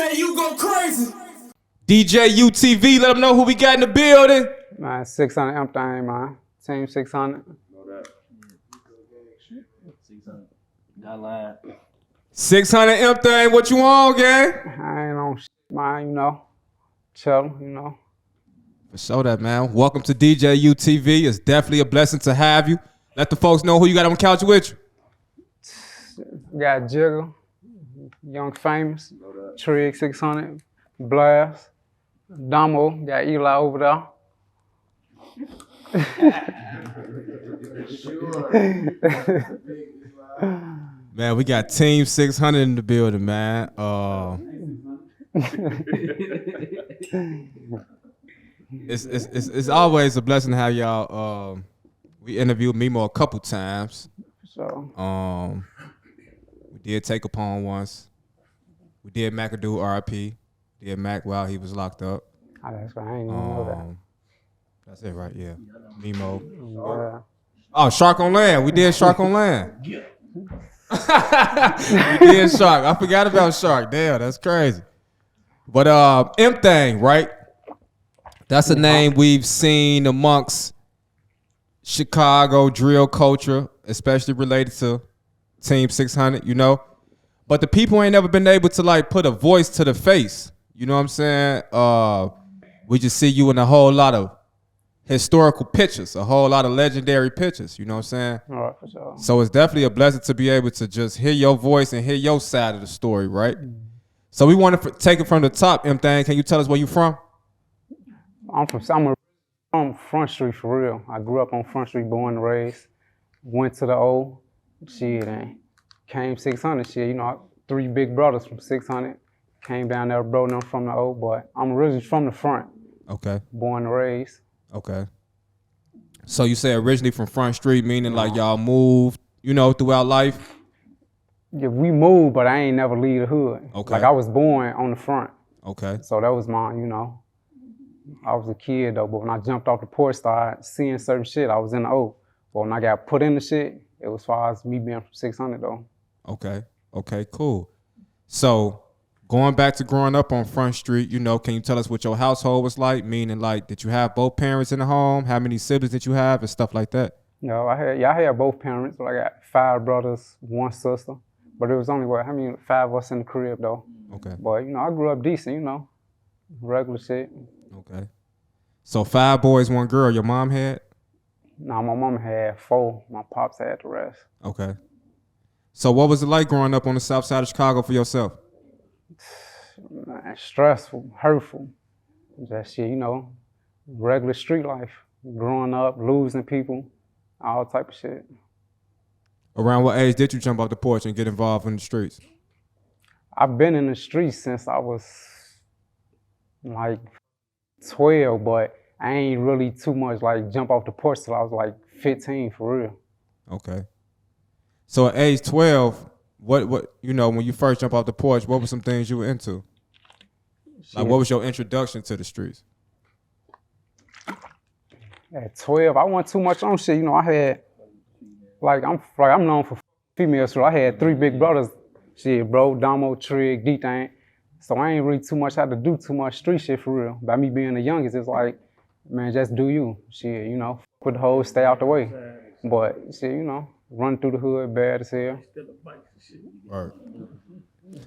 DJ, you go crazy. DJUTV, let them know who we got in the building. Man, 600MTHANG, man. Team 600. 600MThang, what you on, gang? I ain't on shit, man, you know. Chill, you know. For sure that, man. Welcome to DJUTV. It's definitely a blessing to have you. Let the folks know who you got on the couch with you. Got Jigger, Young Famous, Trig 600, Blast, Damo, got Eli over there. Man, we got Team 600 in the building, man. It's always a blessing to have y'all. We interviewed Mimo a couple times. So. We did Tay Capone once. We did Makado RIP. Did Mac while he was locked up. Oh, that's right. I ain't even know that. That's it, right? Yeah. Mimo. Yeah. Oh, Shark on Land. We did Shark on Land. We did Shark. I forgot about Shark. Damn, that's crazy. But MThang, right? That's a name we've seen amongst Chicago drill culture, especially related to Team 600, you know? But the people ain't never been able to like put a voice to the face. You know what I'm saying? We just see you in a whole lot of historical pictures, a whole lot of legendary pictures. You know what I'm saying? All right, for sure. So it's definitely a blessing to be able to just hear your voice and hear your side of the story, right? So we want to take it from the top, MThang. Can you tell us where you from? I'm from Front Street for real. I grew up on Front Street, born and raised. Went to the O, shit, and came 600 shit. You know, 3 big brothers from 600. Came down there, bro, them from the O, but I'm originally from the front. Okay. Born and raised. Okay. So you say originally from Front Street, meaning like y'all moved, you know, throughout life? Yeah, we moved, but I ain't never leave the hood. Okay. Like I was born on the front. Okay. So that was my, you know, I was a kid though, but when I jumped off the porch, started seeing certain shit, I was in the O. But when I got put in the shit, it was as far as me being from 600 though. Okay. Okay, cool. So going back to growing up on Front Street, you know, can you tell us what your household was like? Meaning like, did you have both parents in the home? How many siblings did you have and stuff like that? No, I had both parents, but I got 5 brothers, 1 sister. But it was only, 5 of us in the crib though. Okay. But, you know, I grew up decent, you know, regular shit. Okay. So 5 boys, 1 girl your mom had? No, my mom had 4. My pops had the rest. Okay. So what was it like growing up on the south side of Chicago for yourself? Man, stressful, hurtful. That shit, you know, regular street life. Growing up, losing people, all type of shit. Around what age did you jump off the porch and get involved in the streets? I've been in the streets since I was like 12, but I ain't really too much like jump off the porch till I was like 15 for real. Okay. So at age 12, what you know, when you first jump off the porch, what were some things you were into? Like what was your introduction to the streets? At 12, I wasn't too much on shit. You know, I had I'm known for females, so I had 3 big brothers. Shit, bro, Damo, Trig, DThang. So I ain't really too much had to do too much street shit for real. By me being the youngest, it's like, man, just do you. Shit, you know, put the hoes, stay out the way. But shit, you know, run through the hood, bad as hell. Right.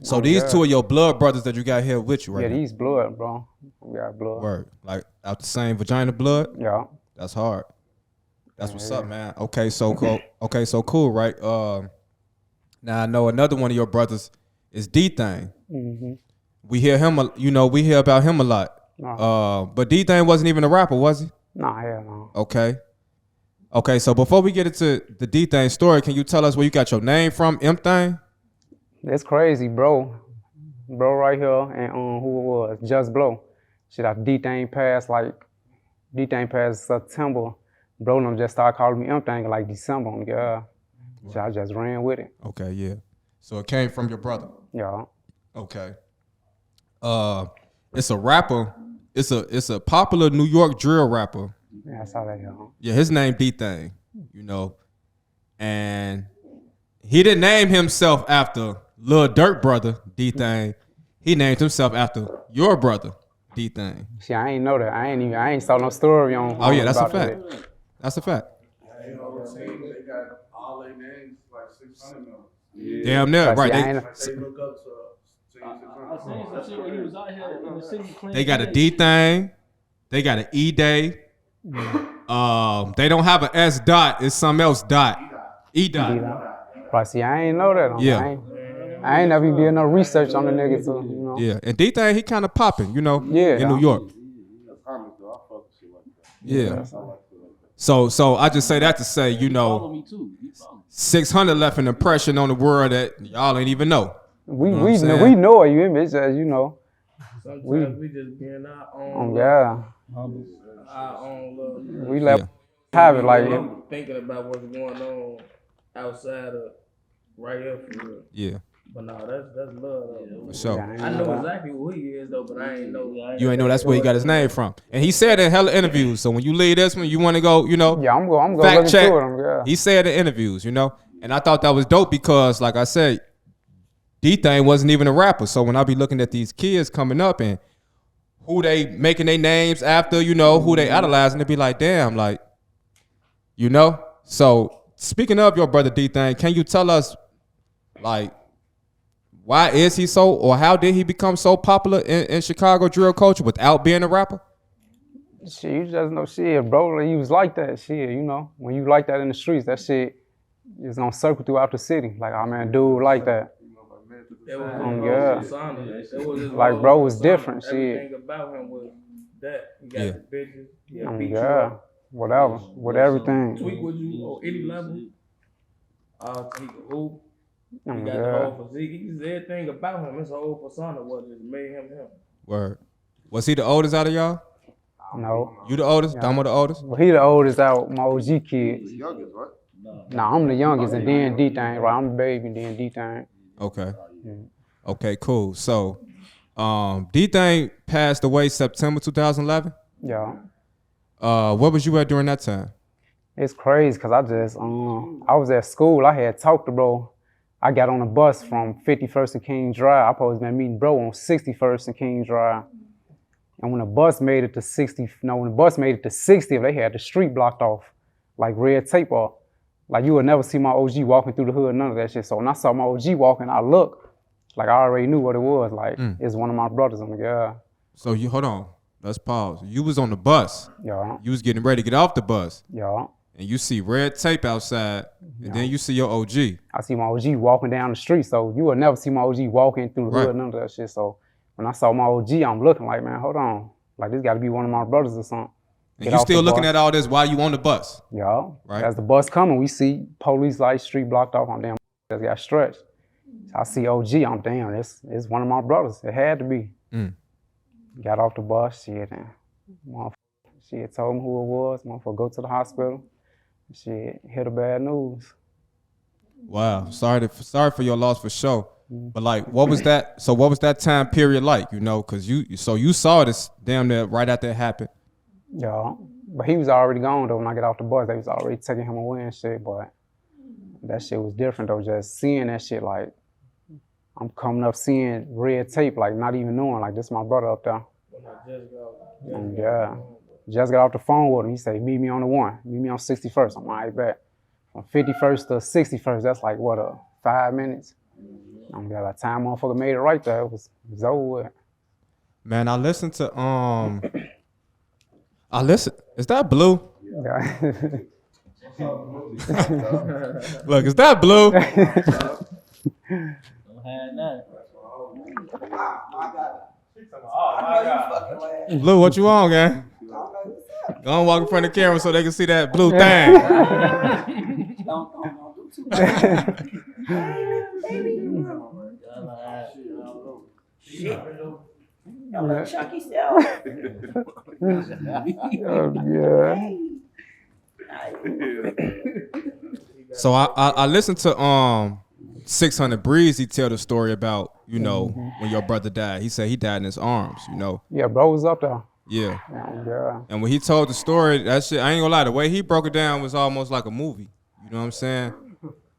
So these 2 of your blood brothers that you got here with you right now? Yeah, these blood, bro. We got blood. Word. Like out the same vagina blood? Yeah. That's hard. That's what's up, man. Okay, so cool. Okay, so cool, right? Now I know another one of your brothers is DThang. Mm-hmm. We hear him, you know, we hear about him a lot. But DThang wasn't even a rapper, was he? Nah, hell no. Okay. Okay, so before we get into the DThang story, can you tell us where you got your name from, MThang? It's crazy, bro. Bro right here, and who it was, Just Blow. Shit, after DThang passed September, bro them just started calling me MThang like December. Yeah. So I just ran with it. Okay, yeah. So it came from your brother? Yeah. Okay. It's a rapper. It's a popular New York drill rapper. Yeah, I saw that, y'all. Yeah, his name DThang, you know. And he didn't name himself after Lil Durk brother, DThang. he named himself after your brother, DThang. See, I ain't know that. I ain't saw no story on. Oh yeah, that's a about fact. that. That's a fact. You know what I'm saying? They got all their names like 600 members. Yeah. Damn near right. They look up to I seen some shit when he was out here in the city cleaning. They got a DThang. They got an Edai. They don't have an S dot. It's something else dot. Edai. But see, I ain't know that. Yeah. I ain't never even did no research on the nigga, so you know. Yeah, and DThang, he kind of popping, you know. Yeah. In New York. Yeah. So I just say that to say, you Follow know, me too. 600 left an impression on the world that y'all ain't even know. We know what I'm we saying? know it, you hear me? It's just, you know. Sometimes we just being our own. Yeah. Our own love. We let have it like Thinking about what's going on outside of right here for real. Yeah, But no, that's love though. for sure. I know exactly who he is though, but I ain't know. You ain't know that's where he got his name from. And he said in hella interviews, so when you leave this one, you want to go, you know, yeah, I'm going fact look check. into it. Yeah. He said in interviews, you know, and I thought that was dope because, like I said, DThang wasn't even a rapper. So when I be looking at these kids coming up and who they making their names after, you know, who they idolizing, they be like, damn, like, you know. So speaking of your brother DThang, can you tell us, like, why is he so, or how did he become so popular in Chicago drill culture without being a rapper? Shit, you just know shit, bro. He was like that shit, you know. When you like that in the streets, that shit is gonna circle throughout the city. Like, oh man, dude like that. Yeah. Like, bro was different, shit. Everything about him was that. He got the bitches. He'll beat you Yeah. up. Whatever. With everything. Tweak with you on any level. He can hoop. He got the Yeah. whole physique. He's everything about him. His whole persona was just made him him. Word. Was he the oldest out of y'all? No. You the oldest? Yeah. Damo the oldest? Well, he the oldest out my OG kids. youngest, right? Nah, I'm the youngest and then DThang, right? I'm the baby and then DThang. Okay. Okay, cool. So, DThang passed away September 2011. Yeah. Where was you at during that time? It's crazy because I was at school. I had talked to bro. I got on a bus from 51st and King Drive. I supposed to been meeting bro on 61st and King Drive. And when the bus made it to 60th, they had the street blocked off, like red tape off. Like you would never see my OG walking through the hood, none of that shit. So when I saw my OG walking, I looked, like I already knew what it was. Like it's one of my brothers. I'm like, yeah. So you hold on. Let's pause. You was on the bus. Yeah. You was getting ready to get off the bus. Yeah. And you see red tape outside, and then you see your OG. I see my OG walking down the street, so you would never see my OG walking through the Right. hood, none of that shit. So when I saw my OG, I'm looking like, man, hold on. Like this gotta be one of my brothers or something. And Get you off still the looking bus. at all this while you on the bus. Yeah. Right. As the bus coming, we see police lights, street blocked off. I'm damn, just got stretched. I see OG, I'm damn, it's one of my brothers. It had to be. Got off the bus, shit, and motherfucker, she had told me who it was. Motherfucker, go to the hospital. Shit, hear the bad news. Wow. Sorry for your loss for sure. But like, what was that? So what was that time period like? You know, because you saw this damn near right after it happened. Yeah, but he was already gone though. When I get off the bus, they was already taking him away and shit. But that shit was different though. Just seeing that shit, like I'm coming up seeing red tape, like not even knowing, like this is my brother up there. And yeah, just got off the phone with him. He said, meet me on the 1, meet me on 61st. I'm right back. From 51st to 61st, that's like what, 5 minutes. I'm by the time motherfucker made it right there, it was over with. Man, I listened to is that Blue? Yeah. Look, is that Blue? Don't have that. Blue, what you on, gang? Go on, walk in front of the camera so they can see that blue thing. Don't do too much. Shit. Y'all let Chucky still. Yeah. So I listened to 600 Breeze. He tell the story about, you know, when your brother died. He said he died in his arms, you know. Yeah, bro was up there. Yeah. Yeah. And when he told the story, that shit, I ain't gonna lie, the way he broke it down was almost like a movie. You know what I'm saying?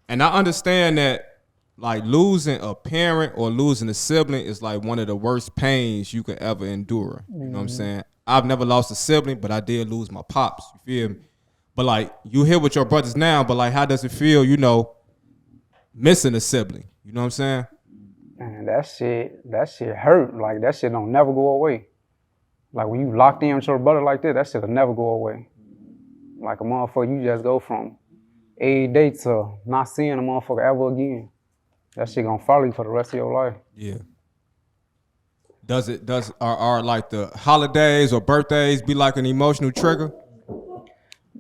And I understand that like losing a parent or losing a sibling is like one of the worst pains you could ever endure. You know what I'm saying? I've never lost a sibling, but I did lose my pops. You feel me? But like you here with your brothers now, but like how does it feel, you know, missing a sibling? You know what I'm saying? Man, that shit hurt. Like that shit don't never go away. Like when you locked in with your brother like that shit'll never go away. Like a motherfucker, you just go from every day to not seeing a motherfucker ever again. That shit gonna follow you for the rest of your life. Yeah. Are like the holidays or birthdays be like an emotional trigger?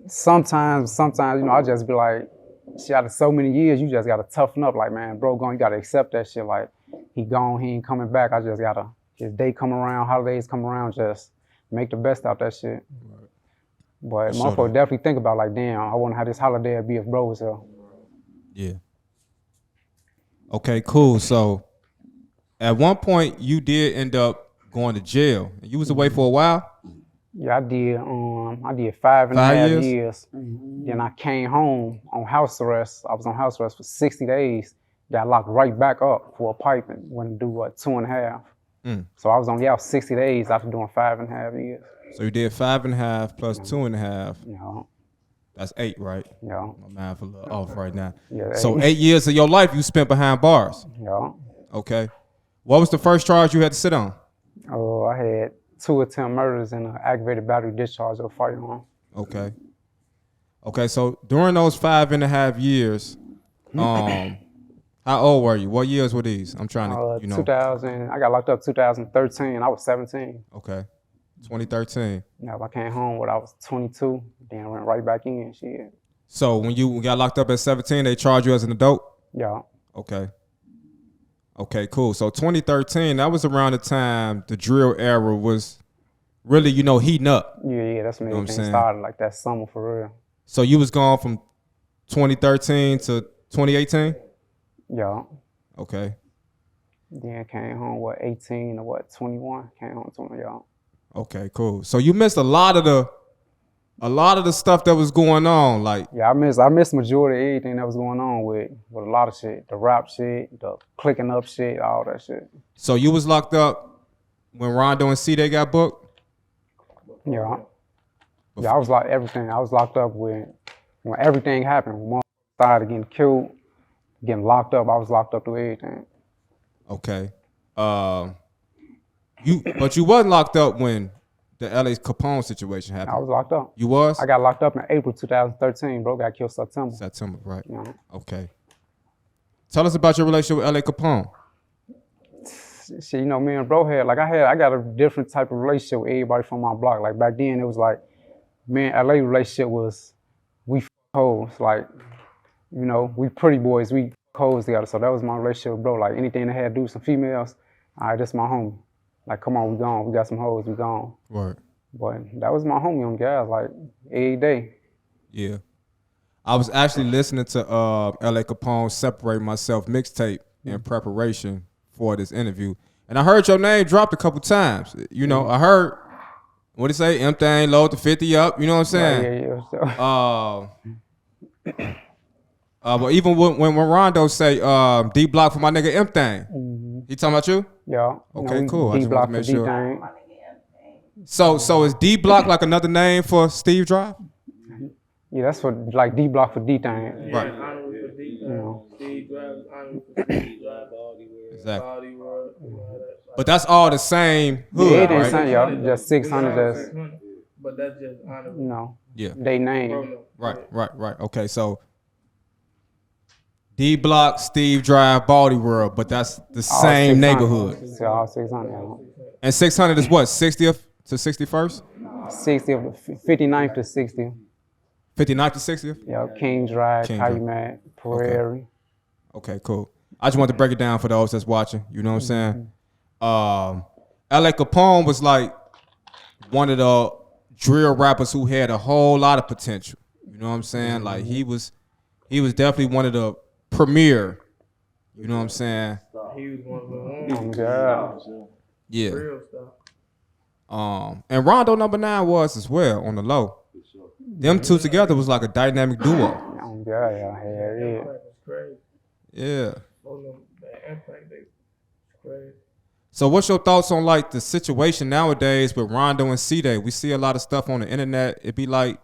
Sometimes, you know, I just be like, shit, after so many years, you just gotta toughen up. Like, man, bro, gone, you gotta accept that shit. Like, he gone, he ain't coming back. I just gotta, his day come around, holidays come around, just make the best out that shit. Right. But motherfucker definitely think about like, damn, I wanna have this holiday be if bro was here. Yeah. Okay, cool. So at one point you did end up going to jail. You was away for a while? Yeah, I did 5.5 years. Then I came home on house arrest. I was on house arrest for 60 days. Got locked right back up for a piping. Went to do 2.5. So I was only out 60 days after doing 5.5 years. So you did 5.5 plus 2.5. Yeah. That's 8, right? Yeah. My math a little off right now. Yeah, so 8 years of your life you spent behind bars. Yeah. Okay. What was the first charge you had to sit on? Oh, I had 2 attempted murders and an aggravated battery discharge of a firearm. Okay. Okay, so during those 5.5 years, how old were you? What years were these? I'm trying to, 2000. I got locked up 2013. I was 17. Okay. 2013. Yeah, I came home when I was 22. Then went right back in. Shit. So when you got locked up at 17, they charged you as an adult? Yeah. Okay. Okay, cool. So 2013, that was around the time the drill era was really, heating up. Yeah, that's when everything started, like that summer for real. So you was gone from 2013 to 2018? Yeah. Okay. Then came home, 18 or 21? Came home 20, yeah. Okay, cool. So you missed a lot of the stuff that was going on, like. Yeah, I missed majority of everything that was going on with a lot of shit. The rap shit, the clicking up shit, all that shit. So you was locked up when Rondo and Cdai got booked? Yeah. Yeah, I was locked everything. I was locked up when everything happened. One started getting killed, getting locked up. I was locked up through everything. Okay. But you wasn't locked up when the LA Capone situation happened. I was locked up. You was? I got locked up in April 2013. Bro got killed September. September, right. Yeah. Okay. Tell us about your relationship with LA Capone. Shit, me and bro had, I got a different type of relationship with everybody from my block. Like back then, it was like, me and LA relationship was, we hoes. Like, we pretty boys, we hoes together. So that was my relationship with bro. Like anything that had to do with some females, all right, that's my homie. Like, come on, we gone. We got some hoes, we gone. Right. But that was my homie on gas, like, every day. Yeah. I was actually listening to LA Capone Separate Myself mixtape in preparation for this interview. And I heard your name dropped a couple times. I heard, what it say? MThang, load the 50 up. You know what I'm saying? Yeah. But even when Rondo say D block for my nigga MThang, he talking about you? Yeah. Okay, cool. I just want to make sure. DThang. So is D block like another name for Steve Drive? Yeah, that's for like D block for DThang. Right. Steve Drive, Steve Drive, exactly. But that's all the same hood, Yeah, it ain't right? saying, y'all. Just 600. but that's just honorable. Yeah. They name. Right. Okay, so D Block, Steve Drive, Baldy World, but that's the same neighborhood. Yeah, all 600. And 600 is what, 60th to 61st? 60th, 59th to 60th. 59th to 60th? Yeah, King Drive, Calumet, Prairie. Okay, cool. I just wanted to break it down for those that's watching. You know what I'm saying? LA Capone was like one of the drill rappers who had a whole lot of potential. You know what I'm saying? Like he was definitely one of the premier. You know what I'm saying? He was one of the ones. Yeah. Real stuff. And Rondo #9 was as well on the low. Them two together was like a dynamic duo. Yeah. Crazy. Yeah. on them, the impact they crazy. So what's your thoughts on like the situation nowadays with Rondo and Cdai? We see a lot of stuff on the internet. It be like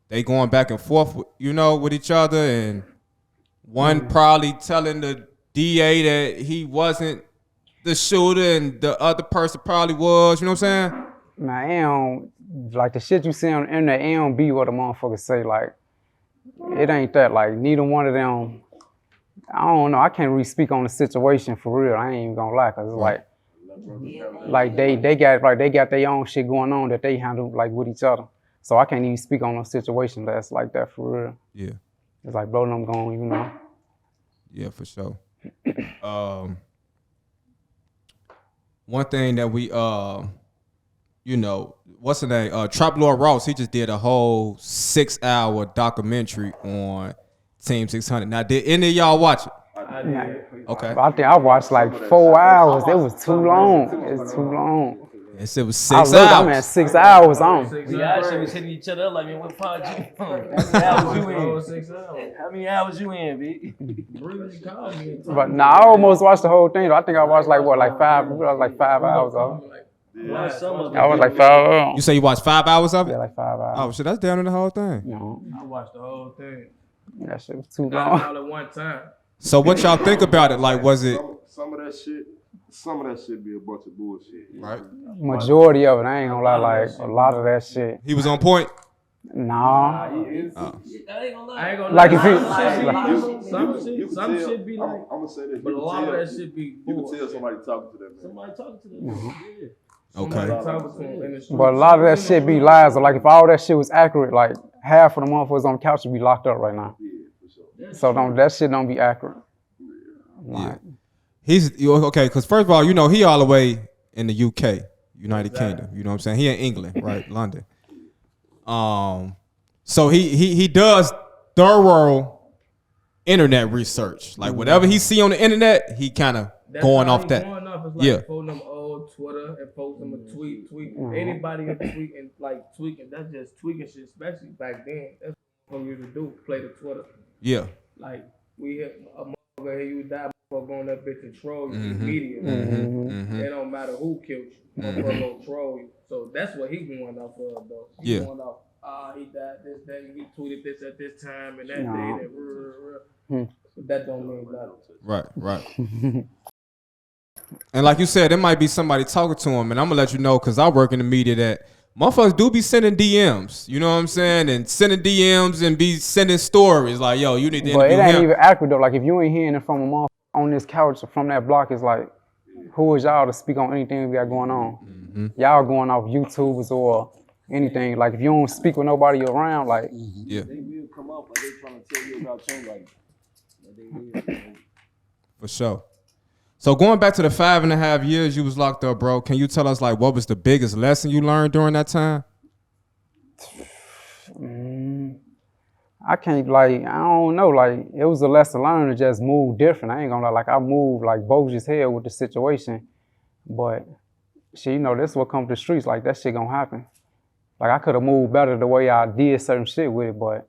they going back and forth, with each other, and one probably telling the DA that he wasn't the shooter, and the other person probably was. You know what I'm saying? Man, it don't, like the shit you see on the internet, it don't be what the motherfuckers say. Like, it ain't that. Like, neither one of them, I don't know. I can't really speak on the situation for real. I ain't even gonna lie, cause it's like they got their own shit going on that they handle like with each other. So I can't even speak on a situation that's like that for real. Yeah. It's like, bro, I'm going, Yeah, for sure. One thing that we, what's the name? Trap Lord Ross, he just did a whole 6-hour documentary on Team 600. Now, did any of y'all watch it? I did. Okay. I think I watched like 4 hours. It was too long. It was too long. It said it was I 6 looked, hours. I'm at 6 hours on. We actually was hitting each other up like, man, what pod you on? How many hours you in? 6 hours. How many hours you in, B? Really called me. But nah, I almost watched the whole thing. I think I watched like 5 hours of it. Watch some of I was like 5 hours. You say you watched 5 hours of it? Yeah, like 5 hours. Oh, shit, that's down in the whole thing. I watched the whole thing. That shit was too Not long. all at one time. So what y'all think about it? Like, was it? Some of that shit be a bunch of bullshit. Right. Majority of it, I ain't gonna lie, like a lot of that shit. He was on point? Nah. I ain't gonna lie. I ain't gonna Like lie. if you- Some shit be like, I'm gonna say this. but a lot of that shit be You can bull. tell somebody talking to them. Man. Somebody talking to them. Okay. Somebody talking to them in the street. But a lot of that shit be lies. Or like if all that shit was accurate, like half of the motherfuckers on the couch would be locked up right now. Yeah, for sure. So that shit don't be accurate. Yeah. Okay, because first of all, he all the way in the UK, United Kingdom. You know what I'm saying? He in England, right? London. So he does thorough internet research. Like whatever he see on the internet, he kind of going how off he that. Going off is like Yeah. Phone them old Twitter and post them a tweet. Anybody can tweet and like tweaking. That's just tweaking shit, especially back then. That's what we used to do. Play the Twitter. Yeah. Like we hit a motherfucker here, you die, motherfucker going that bitch and troll you Mm-hmm. immediately. It don't matter who killed you, motherfucker gonna troll you. So that's what he going off of though. He Yeah. going off. He died this day. He tweeted this at this time and that day. But that don't mean nothing. Right. And like you said, there might be somebody talking to him, and I'm gonna let you know because I work in the media that motherfuckers do be sending DMs. You know what I'm saying? And sending DMs and be sending stories like, yo, you need to But interview it ain't him. even accurate though. Like if you ain't hearing it from a motherfucker on this couch or from that block, it's like, who is y'all to speak on anything we got going on? Y'all going off YouTubers or anything. Like if you don't speak with nobody around, like Yeah, They will come up like they trying to tell you about change, like they will. for sure. So going back to the 5.5 years you was locked up, bro, can you tell us like what was the biggest lesson you learned during that time? I can't like, I don't know, like it was a lesson learned to just move different. I ain't gonna lie, like I moved like bogus as hell with the situation, but shit, this what comes to the streets, like that shit gonna happen. Like I could have moved better the way I did certain shit with it, but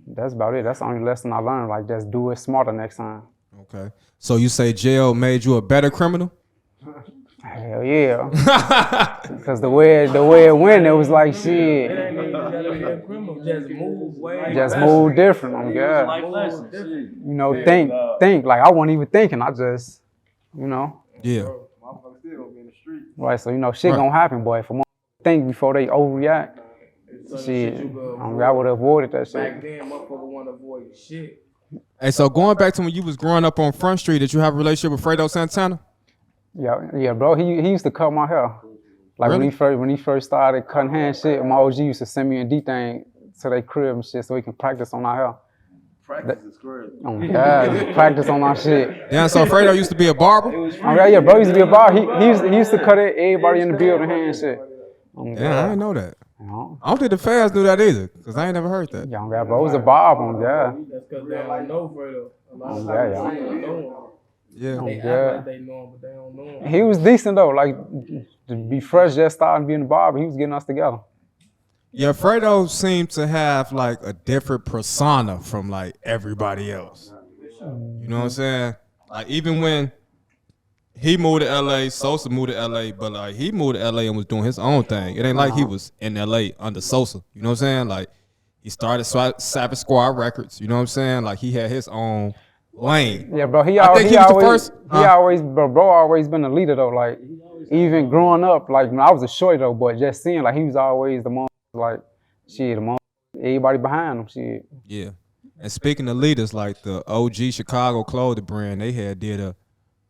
that's about it. That's the only lesson I learned, like just do it smarter next time. Okay. So you say jail made you a better criminal? Hell yeah. Cause the way it went, it was like shit. It ain't even gotta be a criminal. Just move way. Just move different, I'm God. Life lessons. Think. Like I wasn't even thinking. I just, Yeah. Motherfuckers still gonna be in the street. right. So shit Right. gonna happen, boy. If a motherfucker think before they overreact, Some shit, you could I would have avoided that Back shit. then, motherfucker want to avoid shit. Hey, so going back to when you was growing up on Front Street, did you have a relationship with Fredo Santana? Yeah, bro. He used to cut my hair. Like Really? when he first started cutting hair and shit, my OG used to send me a DThang to their crib and shit so he can practice on our hair. Practice is crazy. Oh my God, practice on our shit. Yeah, so Fredo used to be a barber? Oh yeah, bro. He used to be a bar. He used to cut it, everybody in the building hair and shit. Oh my Yeah, I God. didn't know that. No. I don't think the fans knew that either, because I ain't never heard that. Young guy, bro. It was a barber, on God. That's because they don't know Fredo. A lot of Yeah, people yeah. don't know him. Yeah. They Yeah. act like they know him, but they don't know him. He was decent though. Like to be fresh, just starting being a barber, he was getting us together. Yeah, Fredo seemed to have like a different persona from like everybody else. You know what I'm saying? Like even when he moved to LA, Sosa moved to LA, but like he moved to LA and was doing his own thing. It ain't like he was in LA under Sosa. You know what I'm saying? Like he started Savage Squad Records. You know what I'm saying? Like he had his own lane. Yeah, bro. I think he was the first. He always, bro, always been a leader though. Like even growing up, like when I was a shorty though, but just seeing like he was always the mom, like shit, the mom, everybody behind him, shit. Yeah. And speaking of leaders, like the OG Chicago clothing brand, they had did a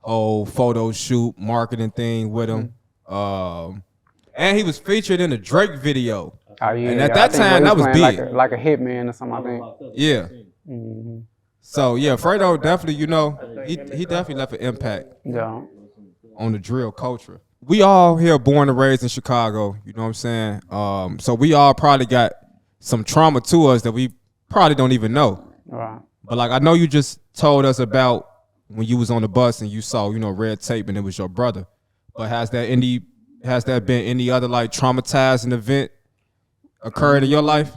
whole photo shoot, marketing thing with him. And he was featured in a Drake video. Oh, yeah, and at that time, that was big. Like a hitman or something, I think. Yeah. Mm-hmm. So, yeah, Fredo definitely, you know, he definitely left an impact on the drill culture. We all here born and raised in Chicago, you know what I'm saying? So we all probably got some trauma to us that we probably don't even know. Right. But, like, I know you just told us about when you was on the bus and you saw, you know, red tape and it was your brother. But has there been any other, like, traumatizing event occurred in your life?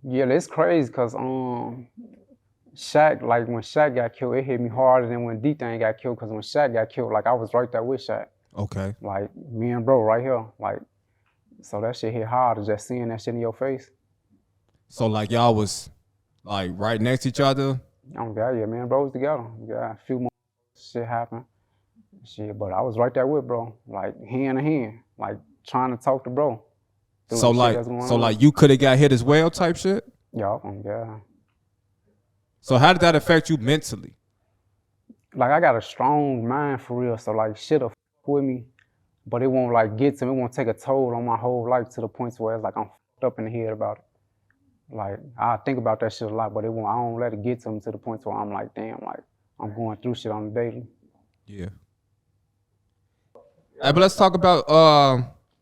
Yeah, it's crazy because Shaq, like when Shaq got killed, it hit me harder than when DThang got killed, because when Shaq got killed, like I was right there with Shaq. Okay. Like me and bro right here. Like, so that shit hit harder just seeing that shit in your face. So like y'all was like right next to each other? Oh God, yeah, me and bro was together. Yeah, a few more shit happened. Shit, but I was right there with bro, like hand in hand, like trying to talk to bro. So like you could have got hit as well type shit? Yeah, yeah. So how did that affect you mentally? Like I got a strong mind for real, so like shit'll fuck with me, but it won't like get to me. It won't take a toll on my whole life to the point where it's like I'm fucked up in the head about it. Like I think about that shit a lot, but it won't. I don't let it get to me to the point where I'm like, damn, like I'm going through shit on the daily. Yeah. Hey, but let's talk about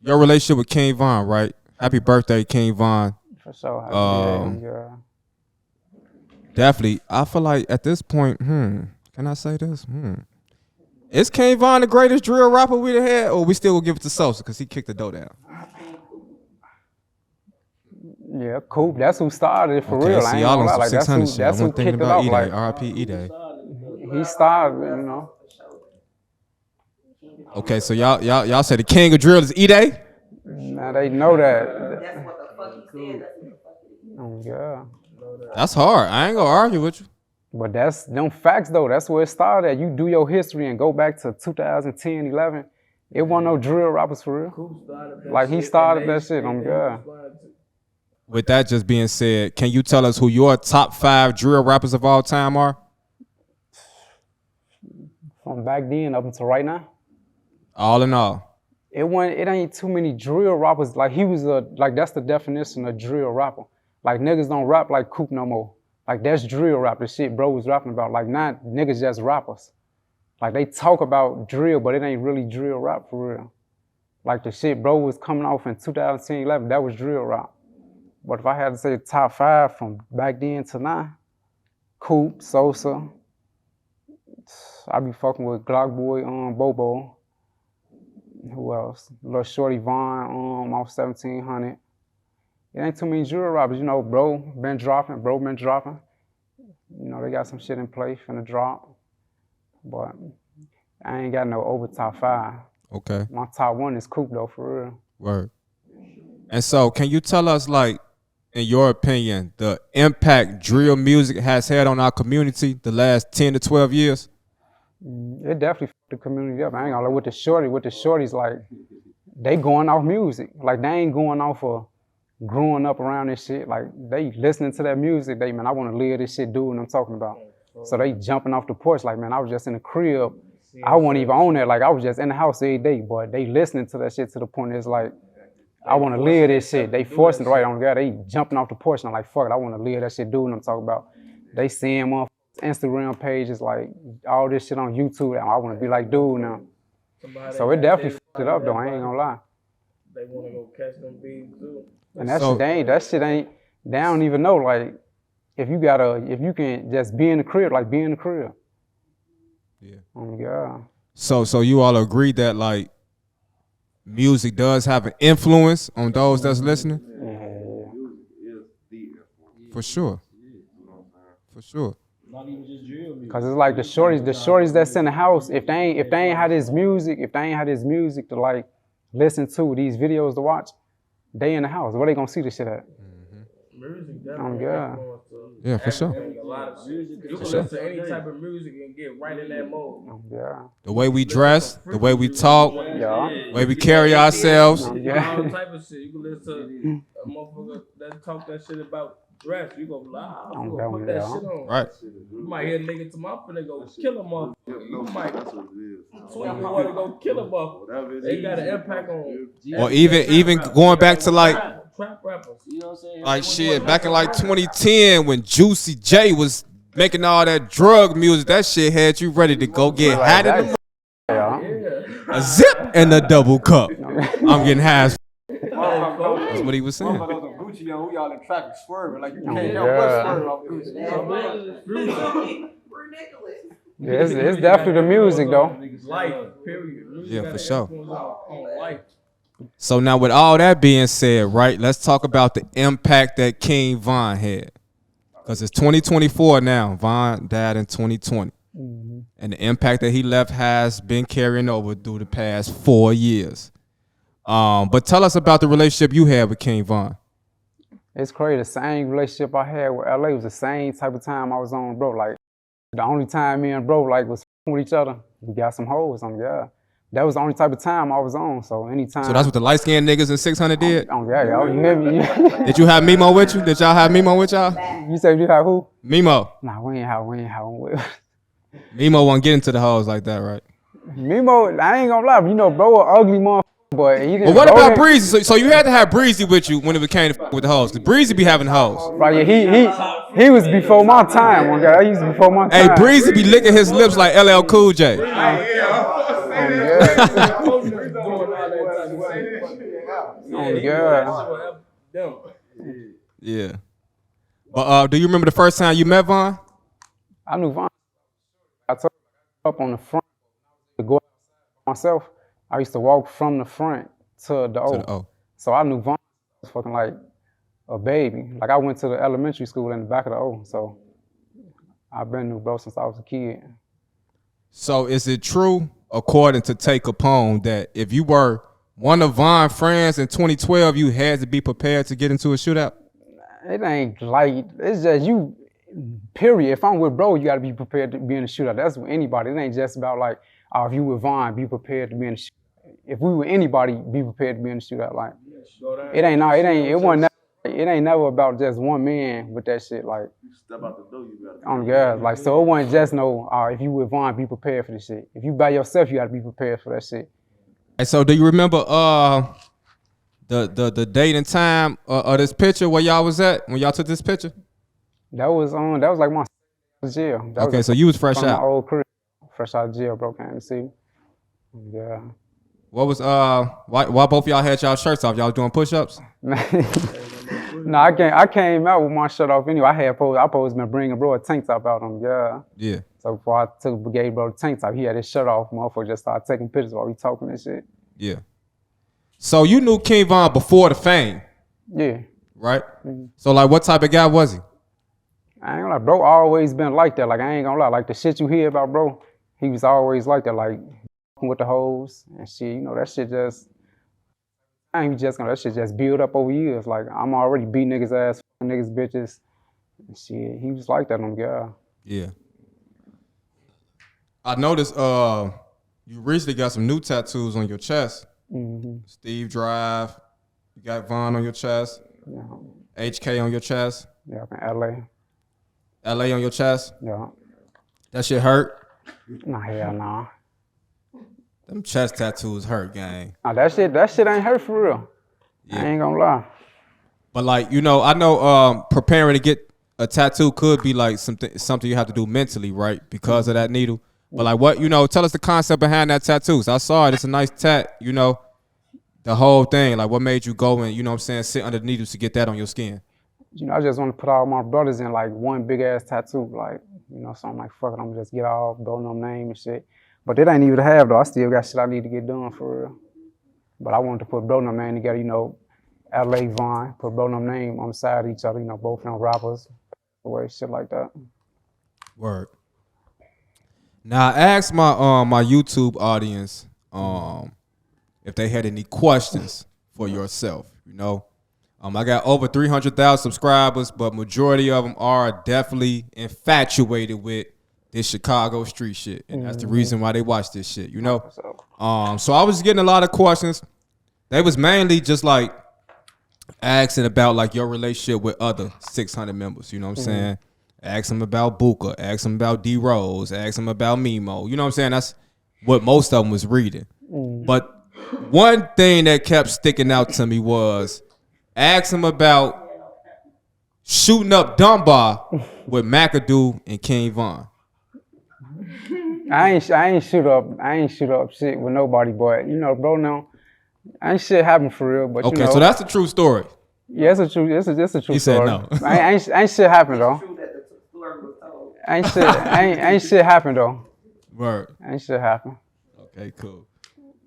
your relationship with King Von, right? Happy birthday, King Von. For sure. Yeah. Definitely. I feel like at this point, can I say this? Is King Von the greatest drill rapper we done had, or we still will give it to Sosa because he kicked the dough down? Yeah, cool. That's who started it for real. See, I ain't y'all gonna on lie. some Like, 600 shit. that's who kicked it off. Edai. Like, R.I.P. Edai. He started, you know. Okay, so y'all say the king of drill is Edai? Now they know that. That's what the fuck he said. That's what the fuck it is. Oh yeah. That's hard. I ain't gonna argue with you. But that's them facts though. That's where it started at. You do your history and go back to 2010, 11. It wasn't no drill rappers for real. Like he started that shit. On God. With that just being said, can you tell us who your top 5 drill rappers of all time are? From back then up until right now. All in all. It ain't too many drill rappers. Like he was like that's the definition of drill rapper. Like niggas don't rap like Coop no more. Like that's drill rap, the shit bro was rapping about. Like not niggas just rappers. Like they talk about drill, but it ain't really drill rap for real. Like the shit bro was coming off in 2010, 11, that was drill rap. But if I had to say top 5 from back then to now, Coop, Sosa, I be fucking with Glock Boy, Bobo. Who else? Lil Shorty Vaughn, off 1700. It ain't too many drill rappers, you know, bro been dropping. You know, they got some shit in play finna drop. But I ain't got no over top 5. Okay. My top 1 is Coop though, for real. Word. And so can you tell us, like, in your opinion, the impact drill music has had on our community the last 10 to 12 years? It definitely fucked the community up. I ain't gonna lie, with the shorties, like, they going off music. Like, they ain't going off of growing up around this shit. Like, they listening to that music, man, I wanna live this shit, dude, what I'm talking about. So they jumping off the porch, like, man, I was just in the crib. I wasn't even on that, like, I was just in the house every day, but they listening to that shit to the point it's like, I wanna live this shit. They forcing it right on God. They jumping off the porch and I'm like, fuck it, I wanna live that shit, dude, what I'm talking about. They seeing motherfuckers Instagram pages, like all this shit on YouTube. I want to be like dude now. So it definitely fucked it up though. I ain't gonna lie. They want to go catch them bees too. And that shit ain't. They don't even know like if you can just be in the crib, like be in the crib. Yeah. Oh God. So you all agree that like music does have an influence on those that's listening? Yeah. For sure. For sure. Not even just drill music. Cause it's like the shorties that's in the house, if they ain't had this music, to like listen to, these videos to watch, they in the house. Where they gonna see this shit at? Music God. definitely. Yeah, for sure. A lot of music. You can listen to any type of music and get right in that mode. Yeah. The way we dress, the way we talk, Yeah. the way we carry ourselves. All type of shit. You can listen to a motherfucker that talk that shit about dress. You go loud. You go put that shit on. Right. You might hear a nigga to my finna go kill a motherfucker. You might That's what it is. tweet you wanna go kill a motherfucker. They got an impact on. Or even going back to like Trap rappers. You know what I'm saying? like shit back in like 2010 when Juicy J was making all that drug music. That shit had you ready to go get hot in the Yeah. a zip and a double cup. I'm getting high as that's what he was saying. Gucci on, we all in traffic swerving. Like, you Oh, can't yeah. help but swerve off Gucci. Ridiculous. Yeah, it's definitely the music though. Life, period. Music Yeah, got for an sure. influence on life. So now with all that being said, right, let's talk about the impact that King Von had. Because it's 2024 now. Von died in 2020. And the impact that he left has been carrying over through the past 4 years. But tell us about the relationship you had with King Von. It's crazy. The same relationship I had with LA was the same type of time I was on, bro. Like the only time me and bro like was with each other, we got some hoes on. Yeah, that was the only type of time I was on. So anytime. So that's what the light skinned niggas in 600 did? Oh yeah, yo, you hear me? Did you have Mimo with you? Did y'all have Mimo with y'all? You said you have who? Mimo. Nah, we ain't have. Mimo won't get into the hoes like that, right? Mimo, I ain't gonna lie, you know, bro, an ugly motherfucker, but he didn't. But what about Breezy? So you had to have Breezy with you when it came to with the hoes. Cause Breezy be having hoes. Right, yeah, he was before my time, one guy. He was before my Hey, time. Breezy be licking his lips like LL Cool J. Yeah. But do you remember the first time you met Von? I knew Von. I took up on the front to go myself. I used to walk from the front to the O. So I knew Von was fucking like a baby. Like I went to the elementary school in the back of the O. So I've been knew bro since I was a kid. So is it true, according to Tay Capone, that if you were one of Von's friends in 2012, you had to be prepared to get into a shootout? It ain't like, it's just you, period. If I'm with bro, you gotta be prepared to be in a shootout. That's with anybody. It ain't just about like, if you with Von, be prepared to be in a shootout. If we with anybody, be prepared to be in a shootout. Like, it ain't never about just one man with that shit. Like, Step out the door, you gotta. on God, like, so it wasn't just no, if you with Von, be prepared for this shit. If you by yourself, you gotta be prepared for that shit. And so do you remember the date and time of this picture where y'all was at when y'all took this picture? That was like my jail. That Okay, was so you was fresh from out. my old crib. Fresh out of jail, bro, came to see me. Yeah. What was why both y'all had y'all shirts off? Y'all doing push-ups? No, I came out with my shirt off anyway. I supposed been bringing bro a tank top out on. Yeah. Yeah. So before I gave bro the tank top, he had his shirt off. Motherfucker just started taking pictures while we talking and shit. Yeah. So you knew King Von before the fame, Yeah. right? So like, what type of guy was he? I ain't gonna lie, bro always been like that. Like, I ain't gonna lie, like the shit you hear about bro, he was always like that, like with the hoes and shit, you know, that shit just, that shit just build up over years. Like, I'm already beat niggas ass, niggas bitches, and shit. He was like that on God. Yeah. I noticed you recently got some new tattoos on your chest. Mm-hmm. Steve Drive, you got Von on your chest. Yeah. HK on your chest. Yeah, in LA. LA on your chest. Yeah. That shit hurt? Nah, hell nah. Them chest tattoos hurt, gang. Nah, that shit ain't hurt for real. Yeah. I ain't gonna lie. But like, you know, I know preparing to get a tattoo could be like something you have to do mentally, right? Because of that needle. But like, what, you know, tell us the concept behind that tattoo. So I saw it. It's a nice tat, you know, the whole thing. Like, what made you go and, you know what I'm saying, sit under the needles to get that on your skin? You know, I just want to put all my brothers in like one big ass tattoo. Like, you know, so I'm like, fuck it, I'm just get all, bro, no name and shit. But it ain't even to have though. I still got shit I need to get done for real. But I wanted to put bro no name together, you know, LA Von, put bro no name on the side of each other, you know, both of them rappers, shit like that. Word. Now I asked my YouTube audience if they had any questions for yourself. You know, I got over 300,000 subscribers, but majority of them are definitely infatuated with this Chicago street shit, and that's the reason why they watch this shit. You know, so I was getting a lot of questions. They was mainly just like asking about like your relationship with other 600 members. You know what I'm saying? Ask them about Buka, ask them about D Rose, ask them about Mimo. You know what I'm saying? That's what most of them was reading. But one thing that kept sticking out to me was ask them about shooting up Dunbar with Makado and King Von. I ain't shoot up shit with nobody, but you know, bro, now ain't shit happen for real. But Okay, you know, so that's the true story. yeah, it's a true He story. said no. ain't shit happen though. Ain't shit happen though. Word. Ain't shit happen. Okay, cool.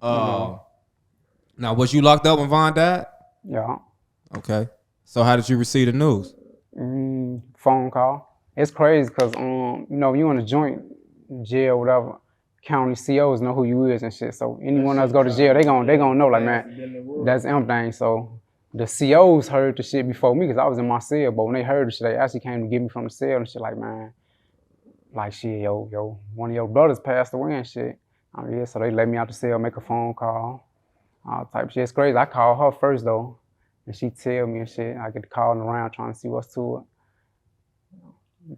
Now, was you locked up when Von died? Yeah. Okay. So how did you receive the news? Phone call. It's crazy because you know, you in a joint jail, whatever. County COs know who you is and shit. So anyone else go to jail, they gonna know like, man, that's MThang. So the COs heard the shit before me because I was in my cell. But when they heard the shit, they actually came to get me from the cell and shit. Like, man, like shit, yo, one of your brothers passed away and shit. Yeah, so they let me out the cell, make a phone call, all type of shit. It's crazy. I called her first though, and she tell me and shit. I get calling around trying to see what's to it.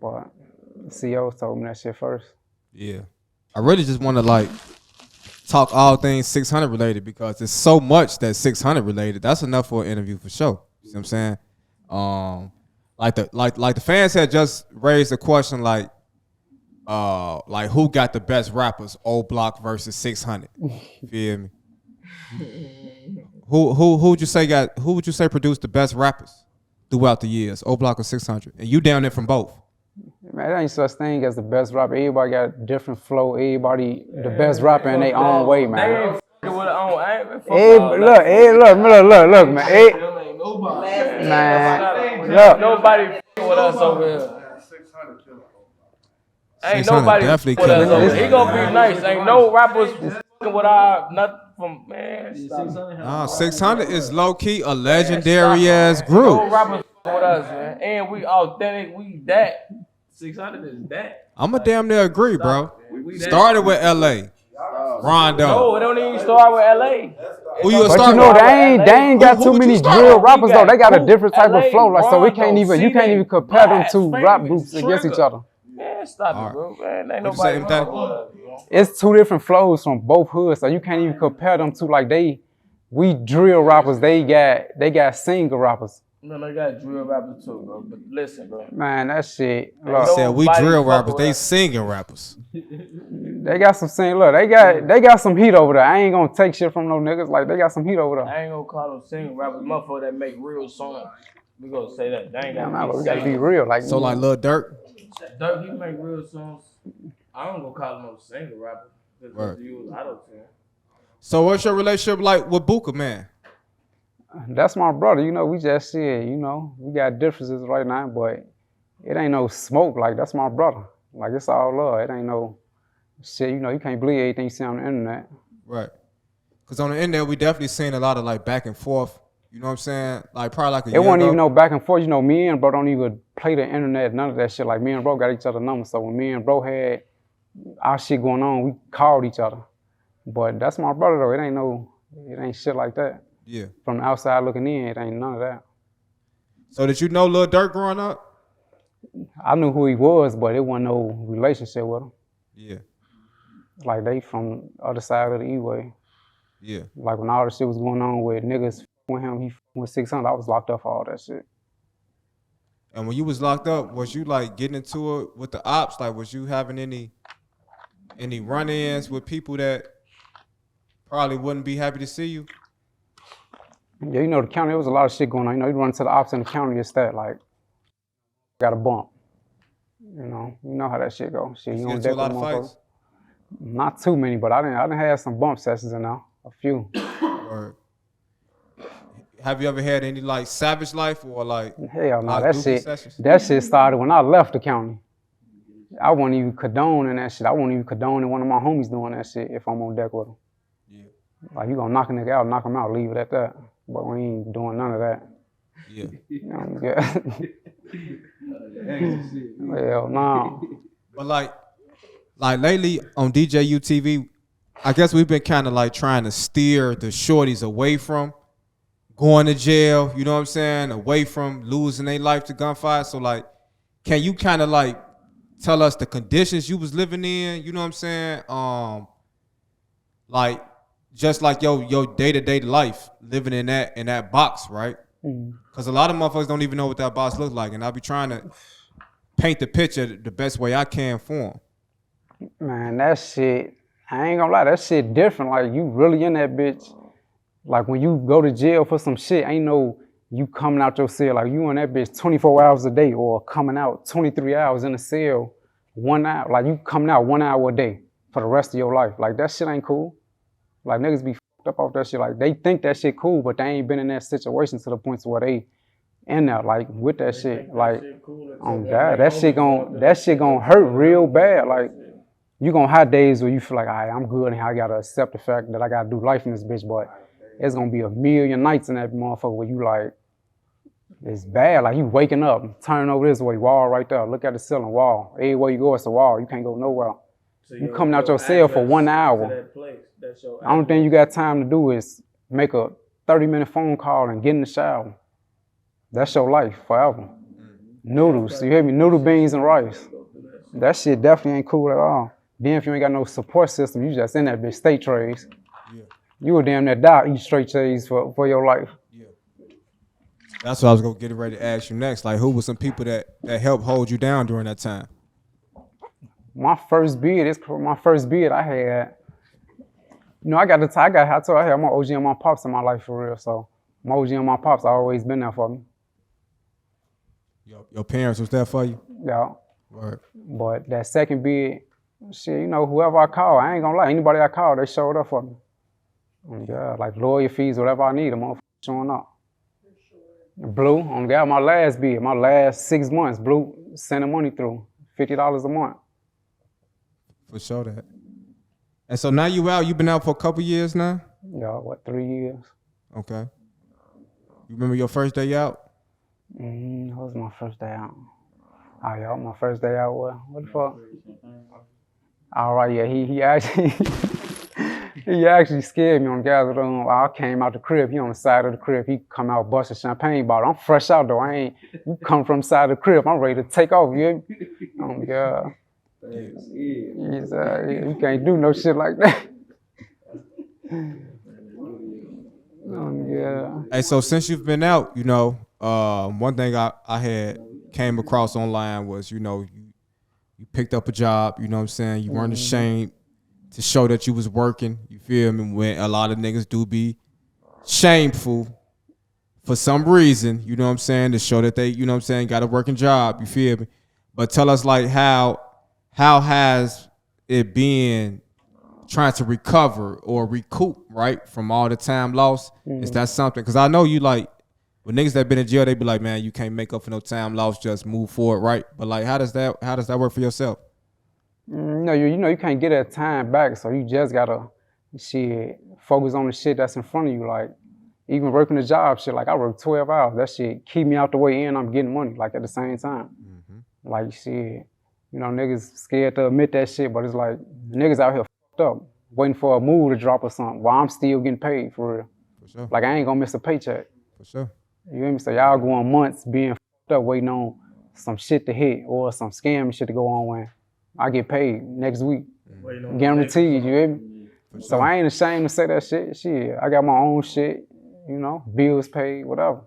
But the COs told me that shit first. Yeah. I really just want to like talk all things 600 related because there's so much that's 600 related. That's enough for an interview for sure. You see what I'm saying? Like the fans had just raised a question like who got the best rappers, Old Block versus 600? Feel me? Who would you say produced the best rappers throughout the years, Old Block or 600? And you down there from both. Man, there ain't such thing as the best rapper. Everybody got a different flow. Everybody the best rapper in their own way, man. Look, Look, man. Look. Nobody with us over here. 600 killer. Ain't 600 nobody with us definitely over killing here. He gonna be nice. Ain't no rappers with our nothing from man. Nah, 600 is low key a legendary ass group. No rappers with us, man. And we authentic. We that. 600 is that. I'ma damn near agree, bro. Started with LA. Rondo. No, it don't even start with LA. Who you But start you know with? they ain't got Who too would you many start drill with? rappers though. They got a Who? different type LA, of flow, like so we can't Rondo, even compare them two Blast, rap groups against Famous, each other. Man, stop All it, bro. Man, ain't What'd you say, nobody. MThang? It's two different flows from both hoods, so you can't even compare them to like we drill rappers, they got singer rappers. No, they got drill rappers too, bro. But listen, bro. Man, that shit. I Look, said we Nobody drill fuck rappers, with they us. singing rappers. they got some sing. Look, they got some heat over there. I ain't gonna take shit from no niggas. Like they got some heat over there. I ain't gonna call them singing rappers, motherfucker that make real songs. We gonna say that. They ain't Damn, gonna we be gotta be singing. real. Like So like Lil Durk. Dirk, he make real songs. I don't gonna call him no singer rapper. Because Word. you was auto-tune. So what's your relationship like with Buka, man? that's my brother. You know, we just shit. You know, we got differences right now, but it ain't no smoke. Like that's my brother. Like it's all love. It ain't no shit. You know, you can't believe everything you see on the internet. Right. Because on the internet, we definitely seen a lot of like back and forth. You know what I'm saying? Like probably like a It year wasn't ago. even no back and forth. You know, me and bro don't even play the internet, none of that shit. Like me and bro got each other numbers. So when me and bro had our shit going on, we called each other. But that's my brother though. It ain't shit like that. Yeah. From the outside looking in, it ain't none of that. So did you know Lil Durk growing up? I knew who he was, but it wasn't no relationship with him. Yeah. Like they from the other side of the E-way. Yeah. Like when all the shit was going on with niggas with him, he with 600, I was locked up for all that shit. And when you was locked up, was you like getting into it with the ops? Like was you having any run-ins with people that probably wouldn't be happy to see you? Yeah, you know, the county, there was a lot of shit going on. You know, you run to the ops in the county, it's that, like, got a bump. You know how that shit go. Shit, You you get on into a deck lot with of motherfuckers. fights? Not too many, but I didn't have some bump sessions in there, a few. Or have you ever had any like savage life or like Hell no, like that goofy shit, sessions? that shit started when I left the county. I wouldn't even condone that shit. I wouldn't even condone one of my homies doing that shit if I'm on deck with him. Yeah. Like, you gonna knock a nigga out, knock him out, leave it at that. But we ain't doing none of that. Yeah. Yeah. Hell no. But like lately on DJUTV, I guess we've been kind of like trying to steer the shorties away from going to jail, you know what I'm saying? Away from losing their life to gunfire. So like, can you kind of like tell us the conditions you was living in, you know what I'm saying? Like just like your day-to-day life living in that box, right? Because a lot of motherfuckers don't even know what that box looks like, and I'll be trying to paint the picture the best way I can for them. Man, that shit, I ain't gonna lie, that shit different. Like, you really in that bitch. Like, when you go to jail for some shit, ain't no you coming out your cell. Like, you in that bitch 24 hours a day, or coming out 23 hours in the cell 1 hour. Like, you coming out 1 hour a day for the rest of your life. Like, that shit ain't cool. Like, niggas be fucked up off that shit. Like, they think that shit cool, but they ain't been in that situation to the point to where they in there, like, with that shit. Like, oh God, that shit gon' hurt real bad. Like, you gonna have days where you feel like, all right, I'm good, and I gotta accept the fact that I gotta do life in this bitch, but it's gonna be a million nights in that motherfucker where you like, it's bad. Like, you waking up, turning over this way, wall right there, look at the ceiling, wall. Everywhere you go, it's a wall. You can't go nowhere. So you coming out your cell for 1 hour. The only thing you got time to do is make a 30-minute phone call and get in the shower. That's your life forever. Noodles, you hear me? Noodle, beans, and rice. That shit definitely ain't cool at all. Then if you ain't got no support system, you just in that bitch straight trays. Yeah. You would damn near die eat straight trays for your life. Yeah. That's what I was gonna get ready to ask you next. Like, who were some people that helped hold you down during that time? My first bid I had, you know, I had my OG and my pops in my life for real. So my OG and my pops always been there for me. Your parents was there for you? Yeah. Right. But that second bid, shit, you know, whoever I call, I ain't gonna lie, anybody I call, they showed up for me. Yeah, like lawyer fees, whatever I need, the motherfucker showing up. Blue, on God, my last bid, my last 6 months, Blue sending money through, $50 a month. For sure that. And so now you out, you been out for a couple years now? Yeah, 3 years? Okay. You remember your first day out? What was my first day out? Oh, yeah, my first day out, what the fuck? All right, yeah, he actually, he actually scared me on Gather. I came out the crib, he on the side of the crib, he come out busting champagne bottle. I'm fresh out though, you come from the side of the crib, I'm ready to take off, you hear me? Oh, God. You can't do no shit like that. Yeah. Hey, so since you've been out, you know, one thing I had came across online was, you know, you picked up a job, you know what I'm saying? You weren't ashamed to show that you was working, you feel me? When a lot of niggas do be shameful for some reason, you know what I'm saying? To show that they, you know what I'm saying, got a working job, you feel me? But tell us, like, how has it been trying to recover or recoup, right, from all the time lost? Is that something? Because I know you, like, with niggas that been in jail, they be like, man, you can't make up for no time lost, just move forward, right? But like, how does that work for yourself? No, you know you can't get that time back, so you just gotta focus on the shit that's in front of you. Like, even working the job, shit, like I work 12 hours. That shit keep me out the way and I'm getting money, like, at the same time. Like, shit, you know, niggas scared to admit that shit, but it's like, niggas out here fucked up, waiting for a move to drop or something, while I'm still getting paid, for real. For sure. Like, I ain't gonna miss a paycheck. For sure. You hear me? So y'all going months being fucked up, waiting on some shit to hit or some scam shit to go on when I get paid next week. Guaranteed, you hear me? So I ain't ashamed to say that shit. Shit, I got my own shit, you know, bills paid, whatever.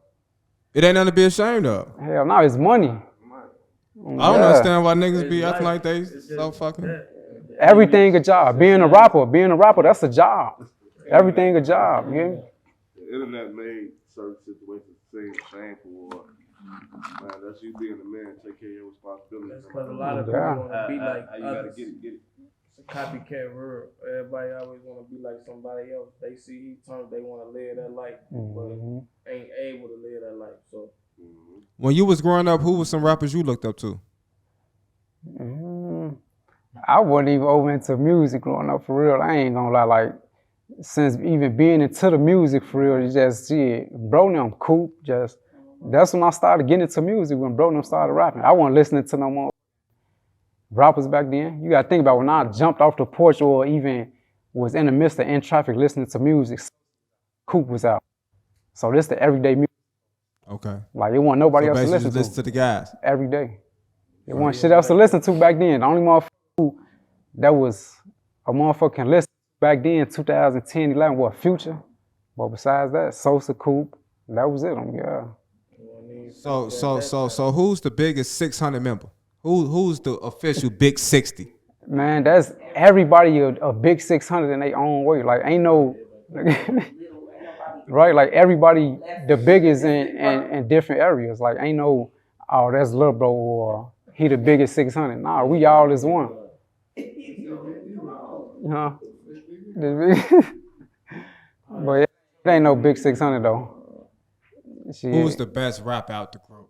It ain't nothing to be ashamed of. Hell no, it's money. I don't understand why niggas be acting like they so fucking. Everything a job. Being a rapper, that's a job. Everything a job, you hear me? The internet made certain situations seem shameful, or man, that's you being a man, take care of your responsibilities. Because a lot of people want to be like you gotta others. get it. It's a copycat world. Everybody always want to be like somebody else. They see he turned, they want to live that life, but ain't able to live that life. So when you was growing up, who was some rappers you looked up to? I wasn't even open to music growing up for real. I ain't gonna lie, like since even being into the music for real, just shit, bro them cool. Just that's when I started getting into music when bro them started rapping. I wasn't listening to no more rappers back then. You gotta think about when I jumped off the porch or even was in the midst of in traffic listening to music, Coop was out. So this the everyday music. Okay. Like it wasn't nobody So else to basically listen listen to the guys. every day. There wasn't shit else to listen to back then. The only motherfucker that was a motherfucker can listen back then, 2010, 11, was Future. But besides that, Sosa, Coop, that was it. So who's the biggest 600 member? Who's the official Big 60? Man, that's everybody a big 600 in their own way. Like ain't no, right? Like everybody the biggest in different areas. Like ain't no, oh that's Lil Bro or he the biggest 600. Nah, we all is one. You know? But it ain't no big 600 though. Shit. Who's the best rap out the group?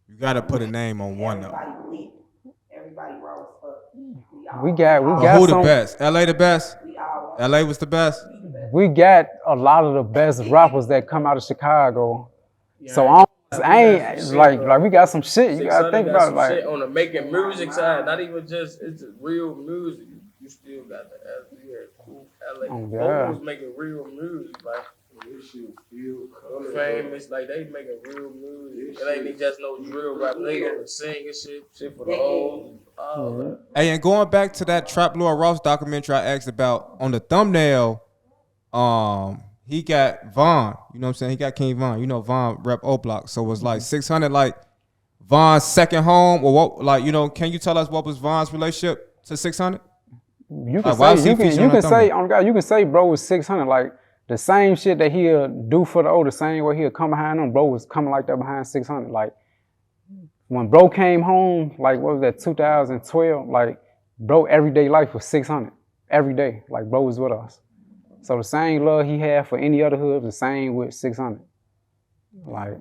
You gotta put a name on one of them. Everybody raw as fuck. We got Who the some, best? LA the best? LA was the best? we got a lot of the best rappers that come out of Chicago. So I ain't like we got some shit. You gotta think about it. Like shit on the making music side, not even just it's real music. You still got the cool LA. Oh, yeah. Folks was making real music, like This shit still coming. famous, like they making real music. It ain't just no drill rap. They gonna sing and shit for the old. Hey, and going back to that Trap Lord Ross documentary I asked about, on the thumbnail, he got Von. You know what I'm saying? He got King Von. You know Von rep O Block. So it was like 600 like Von's second home, or what? Like, you know, can you tell us what was Von's relationship to 600? you can say bro was 600. Like the same shit that he'll do for the old, the same way he'll come behind them, bro was coming like that behind 600. Like when bro came home, like what was that, 2012? Like bro everyday life was 600 every day. Like bro was with us. So the same love he had for any other hood, the same with 600. Like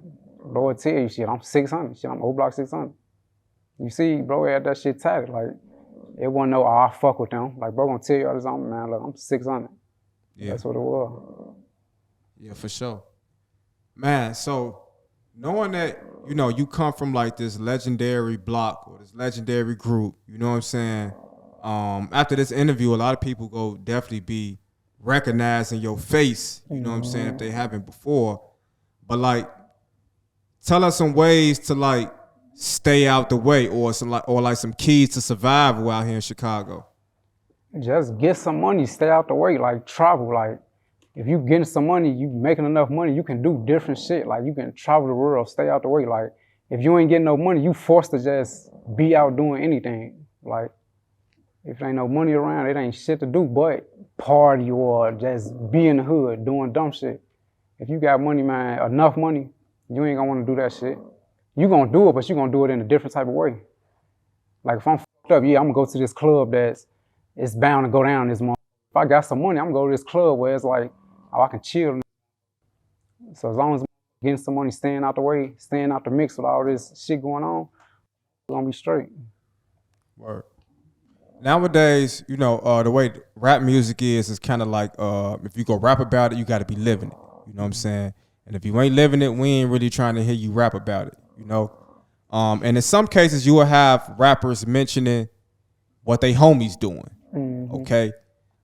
bro will tell you shit, I'm 600. Shit, I'm O Block 600. You see, bro had that shit tatted. Like it wasn't no, I fuck with them. Like bro gonna tell you all this on, man, look, I'm 600. Yeah. That's what it was. Yeah, for sure. Man, so knowing that, you know, you come from like this legendary block or this legendary group, you know what I'm saying? After this interview, a lot of people go definitely be recognizing your face, you know what I'm saying, if they haven't before. But like, tell us some ways to like stay out the way, or some keys to survival out here in Chicago. Just get some money, stay out the way, like travel. Like if you getting some money, you making enough money, you can do different shit. Like you can travel the world, stay out the way. Like if you ain't getting no money, you forced to just be out doing anything. Like if there ain't no money around, it ain't shit to do but party or just be in the hood doing dumb shit. If you got money, man, enough money, you ain't gonna wanna do that shit. You gonna do it, but you gonna do it in a different type of way. Like if I'm fucked up, yeah, I'm gonna go to this club it's bound to go down this month. If I got some money, I'm gonna go to this club where it's like, oh, I can chill. So as long as I'm getting some money, staying out the way, staying out the mix with all this shit going on, we're gonna be straight. Word. Nowadays, you know, the way rap music is kind of like, if you go rap about it, you gotta be living it. You know what I'm saying? And if you ain't living it, we ain't really trying to hear you rap about it, you know? And in some cases, you will have rappers mentioning what they homies doing. Okay,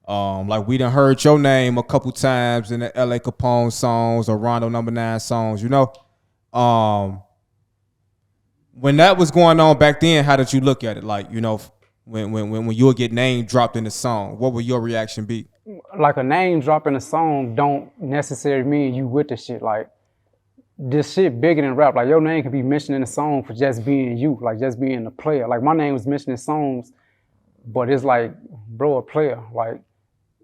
like we done heard your name a couple times in the LA Capone songs or Rondo #9 songs, you know. When that was going on back then, how did you look at it? Like, you know, when you would get name dropped in the song, what would your reaction be? Like a name drop in a song don't necessarily mean you with the shit. Like this shit bigger than rap. Like your name can be mentioned in a song for just being you, like just being a player. Like my name was mentioned in songs, but it's like, bro, a player. Like,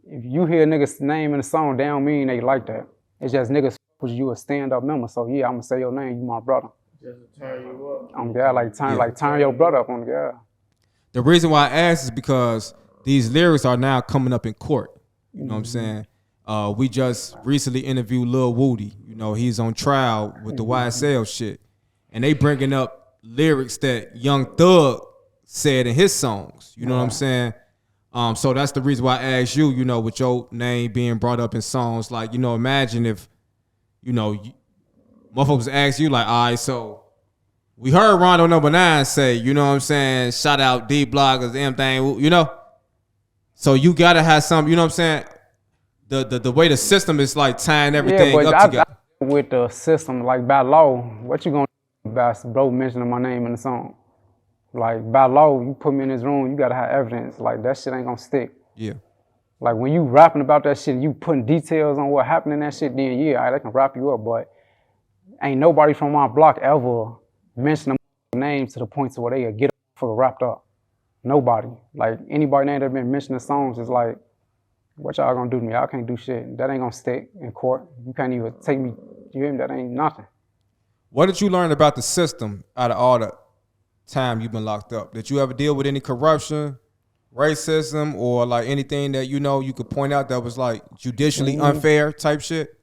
if you hear a nigga's name in a song, they don't mean they like that. It's just niggas was you a stand-up member. So yeah, I'm gonna say your name, you my brother. Just to turn you up. On God, turn your brother up on God. The reason why I asked is because these lyrics are now coming up in court. You know what I'm saying? We just recently interviewed Lil Woody. You know, he's on trial with the YSL shit. And they bringing up lyrics that Young Thug said in his songs. You know what I'm saying? So that's the reason why I asked you, you know, with your name being brought up in songs, like, you know, imagine if, you know, motherfuckers ask you like, all right, so we heard Rondo number 9 say, you know what I'm saying, shout out D Blockers, MThang, you know. So you gotta have some, you know what I'm saying? The way the system is like tying everything up together. With the system, like by law, what you gonna do about bro mentioning my name in the song? Like by law, you put me in this room, you gotta have evidence. Like that shit ain't gonna stick. Yeah. Like when you rapping about that shit, you putting details on what happened in that shit, then yeah, all right, they can wrap you up, but ain't nobody from my block ever mentioned a name to the point to where they get for wrapped up. Nobody. Like anybody name that been mentioning songs is like, what y'all gonna do to me? Y'all can't do shit. That ain't gonna stick in court. You can't even take me, you hear me? That ain't nothing. What did you learn about the system out of all the time you've been locked up? Did you ever deal with any corruption, racism, or like anything that you know you could point out that was like judicially unfair type shit?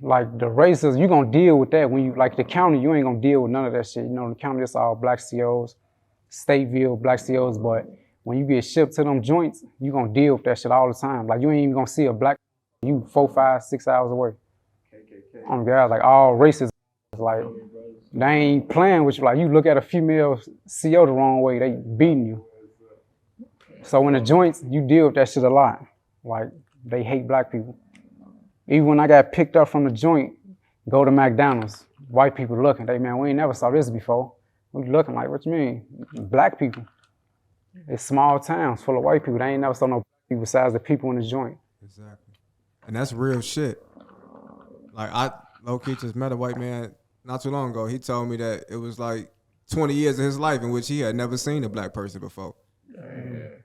Like the racism, you gonna deal with that when you, like the county, you ain't gonna deal with none of that shit. You know, the county, it's all black COs, Stateville, black COs, but when you get shipped to them joints, you gonna deal with that shit all the time. Like you ain't even gonna see a black, you 4, 5, 6 hours away. Oh God, like all races, like they ain't playing with you. Like you look at a female CO the wrong way, they beating you. So in the joints, you deal with that shit a lot. Like they hate black people. Even when I got picked up from the joint, go to McDonald's, white people looking, they, man, we ain't never saw this before. We looking like, what you mean? Black people. It's small towns full of white people. They ain't never saw no people besides the people in the joint. Exactly. And that's real shit. Like I low-key just met a white man not too long ago. He told me that it was like 20 years of his life in which he had never seen a black person before.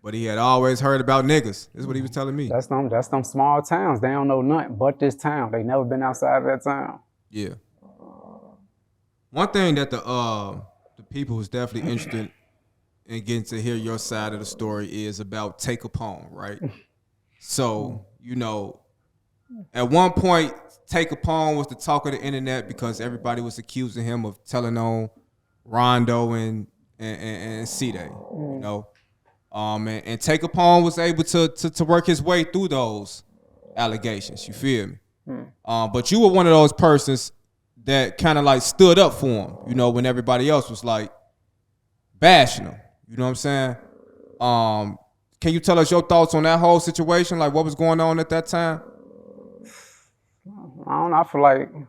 But he had always heard about niggas. This is what he was telling me. That's them small towns. They don't know nothing but this town. They never been outside of that town. Yeah. One thing that the people who's definitely interested in getting to hear your side of the story is about Tay Capone, right? So, you know, at one point, Tay Capone was the talk of the internet because everybody was accusing him of telling on Rondo and Cdai, you know. And Tay Capone was able to work his way through those allegations. You feel me? But you were one of those persons that kind of like stood up for him, you know, when everybody else was like bashing him. You know what I'm saying? Can you tell us your thoughts on that whole situation? Like what was going on at that time? I don't know. I feel like, you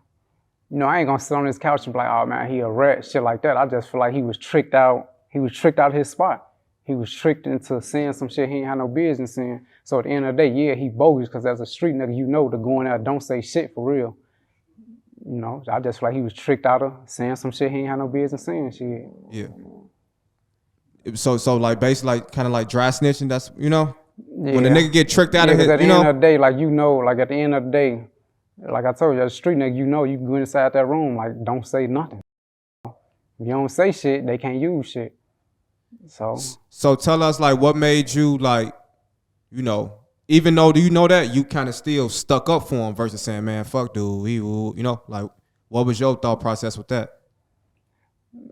know, I ain't gonna sit on this couch and be like, oh man, he a rat, shit like that. I just feel like he was tricked out. He was tricked out of his spot. He was tricked into saying some shit he ain't had no business saying. So at the end of the day, yeah, he bogus because as a street nigga, you know, to go in there, don't say shit for real. You know, I just feel like he was tricked out of saying some shit he ain't had no business saying shit. Yeah. So like basically like kind of like dry snitching. That's, you know, when the nigga get tricked out of his, at the end of the day, like, you know, like at the end of the day, like I told you, as a street nigga, you know, you can go inside that room, like don't say nothing. If you don't say shit, they can't use shit. So tell us like what made you like, you know, even though do you know that you kind of still stuck up for him versus saying, man, fuck dude, he will, you know, like what was your thought process with that?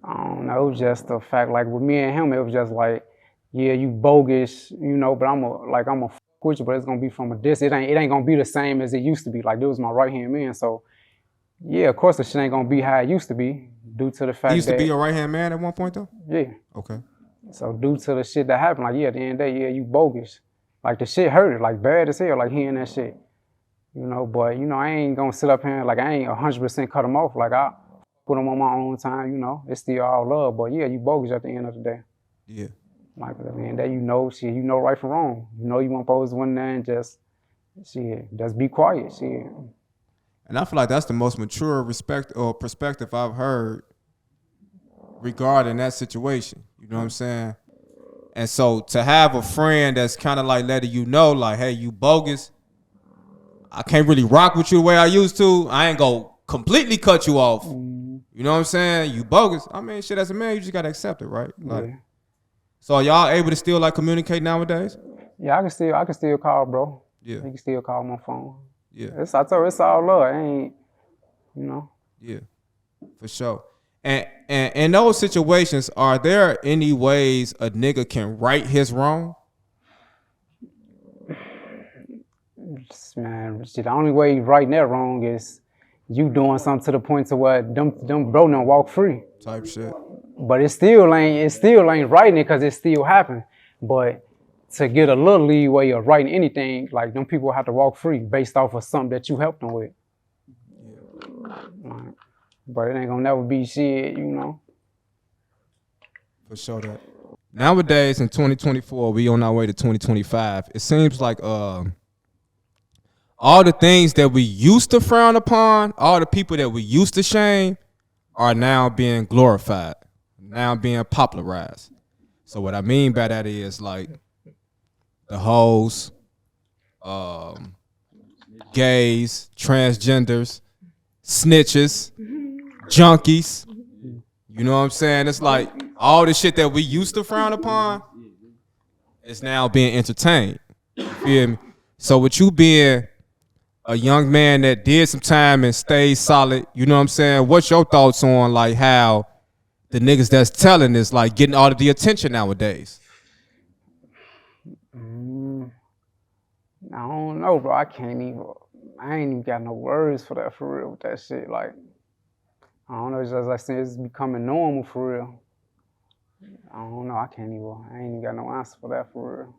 I don't know, it was just the fact, like with me and him, it was just like, yeah, you bogus, you know, but I'm a fuck with you, but it's gonna be from a distance. It ain't gonna be the same as it used to be. Like, it was my right hand man, so yeah, of course the shit ain't gonna be how it used to be, due to the fact that. He used to be your right hand man at one point though? Yeah. Okay. So due to the shit that happened, like, yeah, at the end of the day, yeah, you bogus. Like, the shit hurt, like, bad as hell, like, hearing that shit. You know, but, you know, I ain't gonna sit up here, like, I ain't 100% cut him off. Like, I put him on my own time, you know. It's still all love, but, yeah, you bogus at the end of the day. Yeah. Like, at the end of the day, you know, shit, you know right from wrong. You know you weren't supposed to win there and just be quiet, shit. And I feel like that's the most mature perspective I've heard regarding that situation. You know what I'm saying? And so to have a friend that's kind of like letting you know, like, hey, you bogus. I can't really rock with you the way I used to. I ain't gonna completely cut you off. You know what I'm saying? You bogus. I mean, shit, as a man, you just gotta accept it, right? Like, yeah. So are y'all able to still like communicate nowadays? Yeah, I can still call, bro. Yeah. You can still call my phone. Yeah. I told you, it's all love. I ain't, you know. Yeah, for sure. And in those situations, are there any ways a nigga can right his wrong? Man, shit, the only way right and that wrong is you doing something to the point to where them bro don't walk free. Type shit. But it still ain't writing it because it still happened. But to get a little leeway of writing anything, like them people have to walk free based off of something that you helped them with. Like, but it ain't gonna never be shit, you know. For sure that. Nowadays in 2024, we on our way to 2025. It seems like all the things that we used to frown upon, all the people that we used to shame, are now being glorified, now being popularized. So what I mean by that is like the hoes, gays, transgenders, snitches, junkies. You know what I'm saying? It's like all the shit that we used to frown upon is now being entertained. You feel me? So with you being a young man that did some time and stayed solid, you know what I'm saying? What's your thoughts on like how the niggas that's telling is like getting all of the attention nowadays? I don't know, bro. I ain't even got no words for that for real with that shit. Like, I don't know, it's just like saying it's becoming normal for real. I don't know, I ain't even got no answer for that for real.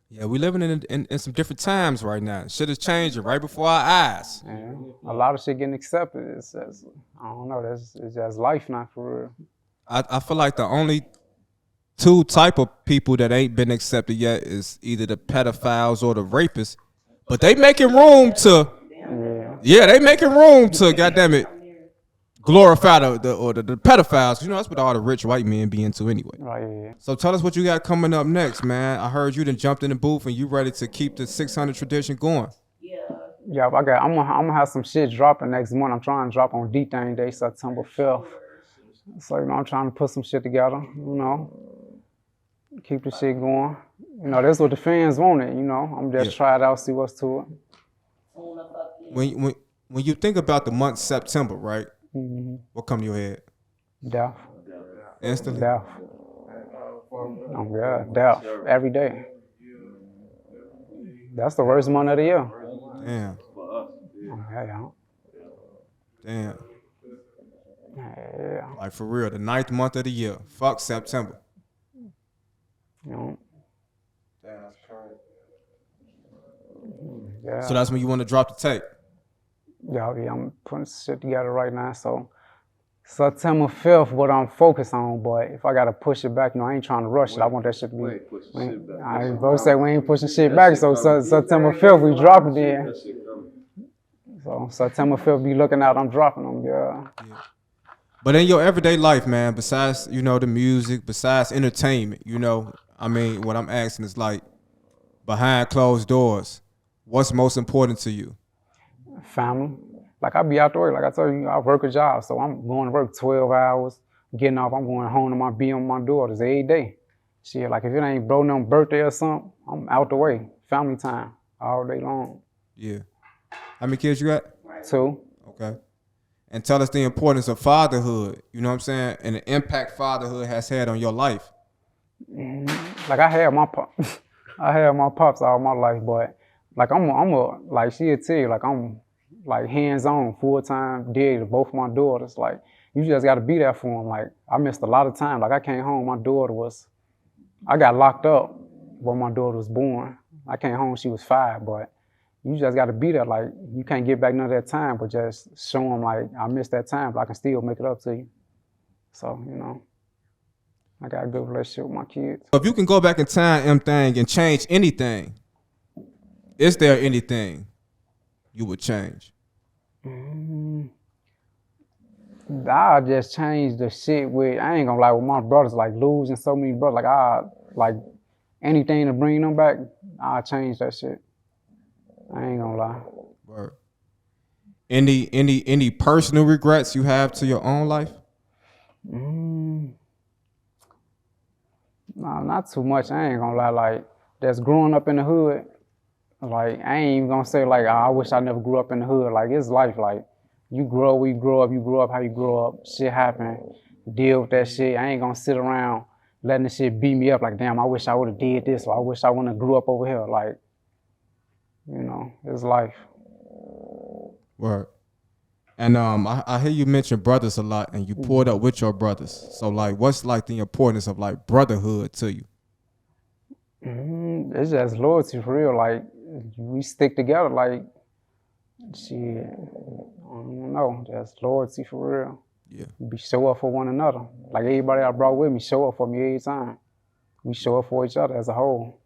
Yeah, we living in some different times right now. Shit is changing right before our eyes. Yeah, a lot of shit getting accepted. It's just, I don't know, it's just life now for real. I feel like the only two type of people that ain't been accepted yet is either the pedophiles or the rapists. But they making room to, they making room to, goddamn it, glorify the pedophiles. You know, that's what all the rich white men be into anyway. Right, yeah. So tell us what you got coming up next, man. I heard you done jumped in the booth and you ready to keep the 600 tradition going. Yeah, I'm gonna have some shit dropping next month. I'm trying to drop on DThang Day, September 5th. So, you know, I'm trying to put some shit together, you know, keep the shit going. You know, that's what the fans wanted, you know. I'm just try it out, see what's to it. When you think about the month September, right? What come to your head? Death. Instantly? Death. Oh, God, death. Every day. That's the worst month of the year. Damn. Damn. Yeah. Like for real, the 9th month of the year. Fuck September. You know? So that's when you want to drop the tape? Yeah, I'm putting shit together right now. So September 5th, what I'm focused on, but if I gotta push it back, you know, I ain't trying to rush it. I want that shit to be. I ain't both say we ain't pushing shit back. So September 5th, we dropping it. So September 5th, be looking out. I'm dropping them. Yeah. But in your everyday life, man, besides, you know, the music, besides entertainment, you know, I mean, what I'm asking is like, behind closed doors, what's most important to you? Family. Like I be out there, like I told you, I work a job, so I'm going to work 12 hours, getting off, I'm going home to be on my daughters every day. Shit, like if it ain't bro no birthday or something, I'm out the way. Family time, all day long. Yeah. How many kids you got? 2. Okay. And tell us the importance of fatherhood, you know what I'm saying, and the impact fatherhood has had on your life. Like I had my pops all my life, but like I'm like she'll tell you, like I'm like hands-on, full-time dad to both my daughters. Like you just gotta be there for them. Like I missed a lot of time. Like I came home, I got locked up when my daughter was born. I came home, she was 5, but you just gotta be there. Like you can't get back none of that time, but just show them like I missed that time, but I can still make it up to you. So, you know, I got a good relationship with my kids. If you can go back in time, MThang, and change anything, is there anything you would change? I just changed the shit with, I ain't gonna lie, with my brothers, like losing so many brothers, like anything to bring them back, I'll change that shit. I ain't gonna lie. Word. Any personal regrets you have to your own life? No, not too much. I ain't gonna lie. Like, that's growing up in the hood. Like, I ain't even gonna say like, I wish I never grew up in the hood. Like, it's life. Like, you grow, we grow up. You grow up how you grow up. Shit happen. Deal with that shit. I ain't gonna sit around letting the shit beat me up. Like, damn, I wish I would have did this, or I wish I wouldn't have grew up over here. Like, You know, it's life. Word. And I hear you mention brothers a lot, and you pulled up with your brothers. So like, what's like the importance of like brotherhood to you? It's just loyalty for real. Like we stick together. Like shit, I don't know, just loyalty for real. Yeah. We show up for one another. Like everybody I brought with me show up for me every time. We show up for each other as a whole.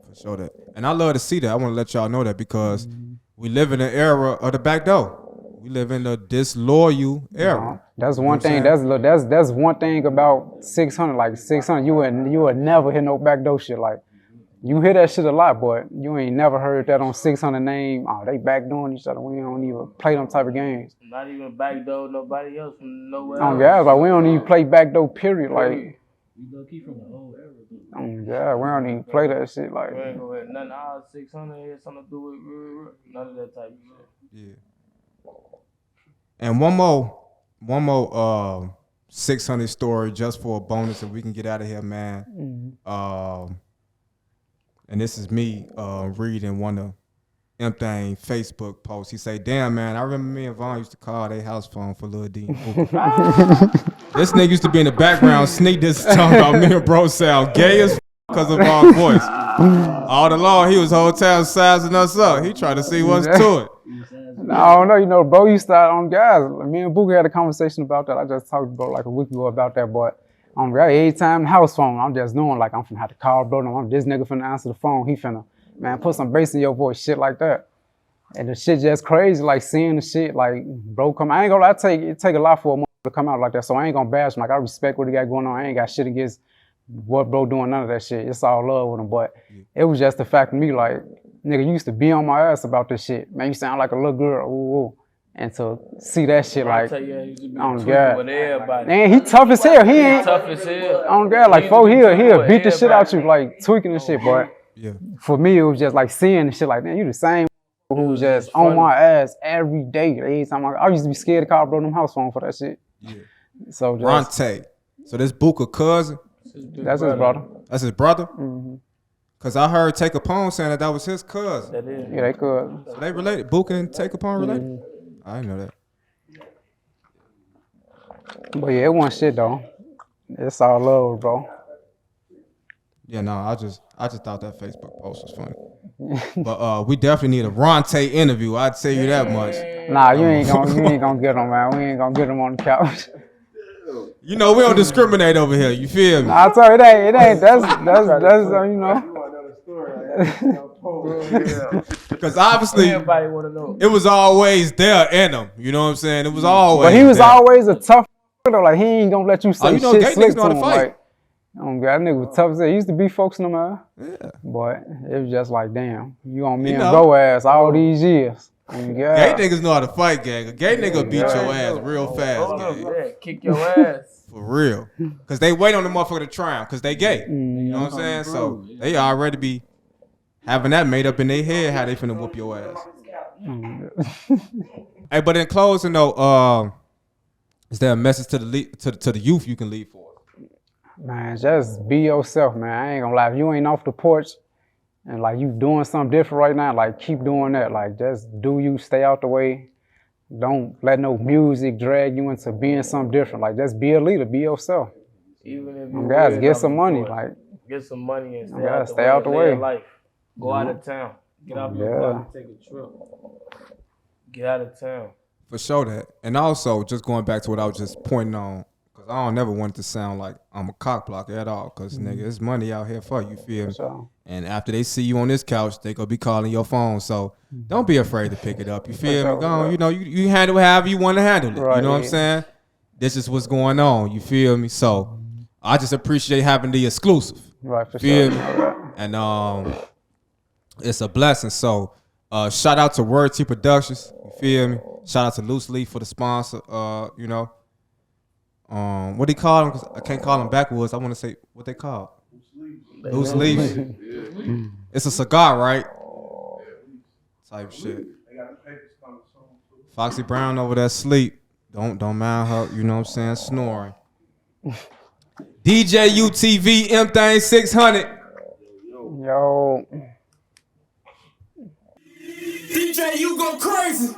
For sure that. And I love to see that. I want to let y'all know that because we live in an era of the back door. We live in a disloyal era. That's one thing. That's one thing about 600. Like 600, you would never hear no backdoor shit. Like you hear that shit a lot, but you ain't never heard that on 600 name. Oh, they backdooring each other. We don't even play them type of games. Not even backdoor nobody else from nowhere. Oh yeah, like we don't even play backdoor. Period. Like. We low key from the whole era. Oh yeah, we don't even play that shit. Like. We ain't gonna have nothing. 600 had something to do with none of that type of shit. Yeah. And one more 600 story just for a bonus, and we can get out of here, man. And this is me reading one of MThang Facebook posts. He say, "Damn, man, I remember me and Vaughn used to call their house phone for Lil D. This nigga used to be in the background, sneak this talking about me and bro sound gay as because of our voice. All along, he was whole time sizing us up. He tried to see what's to it. I don't know, you know, bro, you start on guys. Me and Boogie had a conversation about that. I just talked to bro like a week ago about that, but every time house phone, I'm just knowing like I'm finna have to call bro. This nigga finna answer the phone. He finna, man, put some bass in your voice, shit like that. And the shit just crazy, like seeing the shit, like bro come. I ain't gonna lie, it take a lot for a motherfucker to come out like that. So I ain't gonna bash him. Like I respect what he got going on. I ain't got shit against what bro doing, none of that shit. It's all love with him. But it was just the fact of me, like, nigga, you used to be on my ass about this shit. Man, you sound like a little girl. Ooh, ooh. And to see that shit, like, on God. Man, he tough as hell. He ain't tough as hell. On God, like, he'll beat the shit out you, like, tweaking and shit. But for me, it was just like seeing the shit, like, man, you the same who was just on my ass every day. Every time I used to be scared to call bro them house phone for that shit. Yeah. So just, Ronte. So this Buka cousin? That's his brother. That's his brother? Mm-hmm. Cause I heard Tay Capone saying that was his cousin. That is. Yeah, they could. So they related. Buka and Tay Capone related? Mm-hmm. I didn't know that. But yeah, it wasn't shit though. It's all love, bro. Yeah, no, I just thought that Facebook post was funny. But we definitely need a Ronte interview. I'd tell you that much. Nah, you ain't gonna get him, man. We ain't gonna get him on the couch. You know, we don't discriminate over here. You feel me? Nah, I told you it ain't. That's you know. Because obviously, everybody want to know. It was always there in him. You know what I'm saying? It was always. But he was there. always a tough though. Like he ain't gonna let you say you know, shit gay slick niggas know to how to him. fight. Like, oh God, that nigga was tough as hell. He used to beat folks in the man. Yeah. But it was just like, damn, you on me You and know. bro ass all these years. Oh, Gay niggas know how to fight, gang. A gay nigga beat your ass real fast, gang. Yeah, kick your ass. For real. Because they wait on the motherfucker to try him because they gay. You know what I'm saying? So they already be having that made up in their head how they finna whoop your ass. Hey, but in closing though, is there a message to the youth you can leave for? Man, just be yourself, man. I ain't gonna lie. If you ain't off the porch and like you doing something different right now, like keep doing that. Like just do you, stay out the way. Don't let no music drag you into being something different. Like just be a leader, be yourself. Even if you guys, get some money. Like get some money and stay out the way. Life. Go out of town. Get off your block and take a trip. Get out of town. For sure that. And also, just going back to what I was just pointing on, because I don't never want it to sound like I'm a cock blocker at all, because nigga, there's money out here for you, feel me? Sure. And after they see you on this couch, they gonna be calling your phone. So don't be afraid to pick it up. You feel me? Go on, you know, you handle it however you want to handle it. Right, you know what I'm saying? This is what's going on. You feel me? So I just appreciate having the exclusive. Right, for feel sure. me? And it's a blessing. So shout out to Word T Productions. You feel me? Shout out to Loose Leaf for the sponsor. You know, what do you call them? 'Cause I can't call them backwards. I want to say what they call. Loose Leaf. It's a cigar, right? Type shit. Foxy Brown over there sleep. Don't mind her. You know what I'm saying? Snoring. DJUTV MThang 600. Yo. say you go crazy.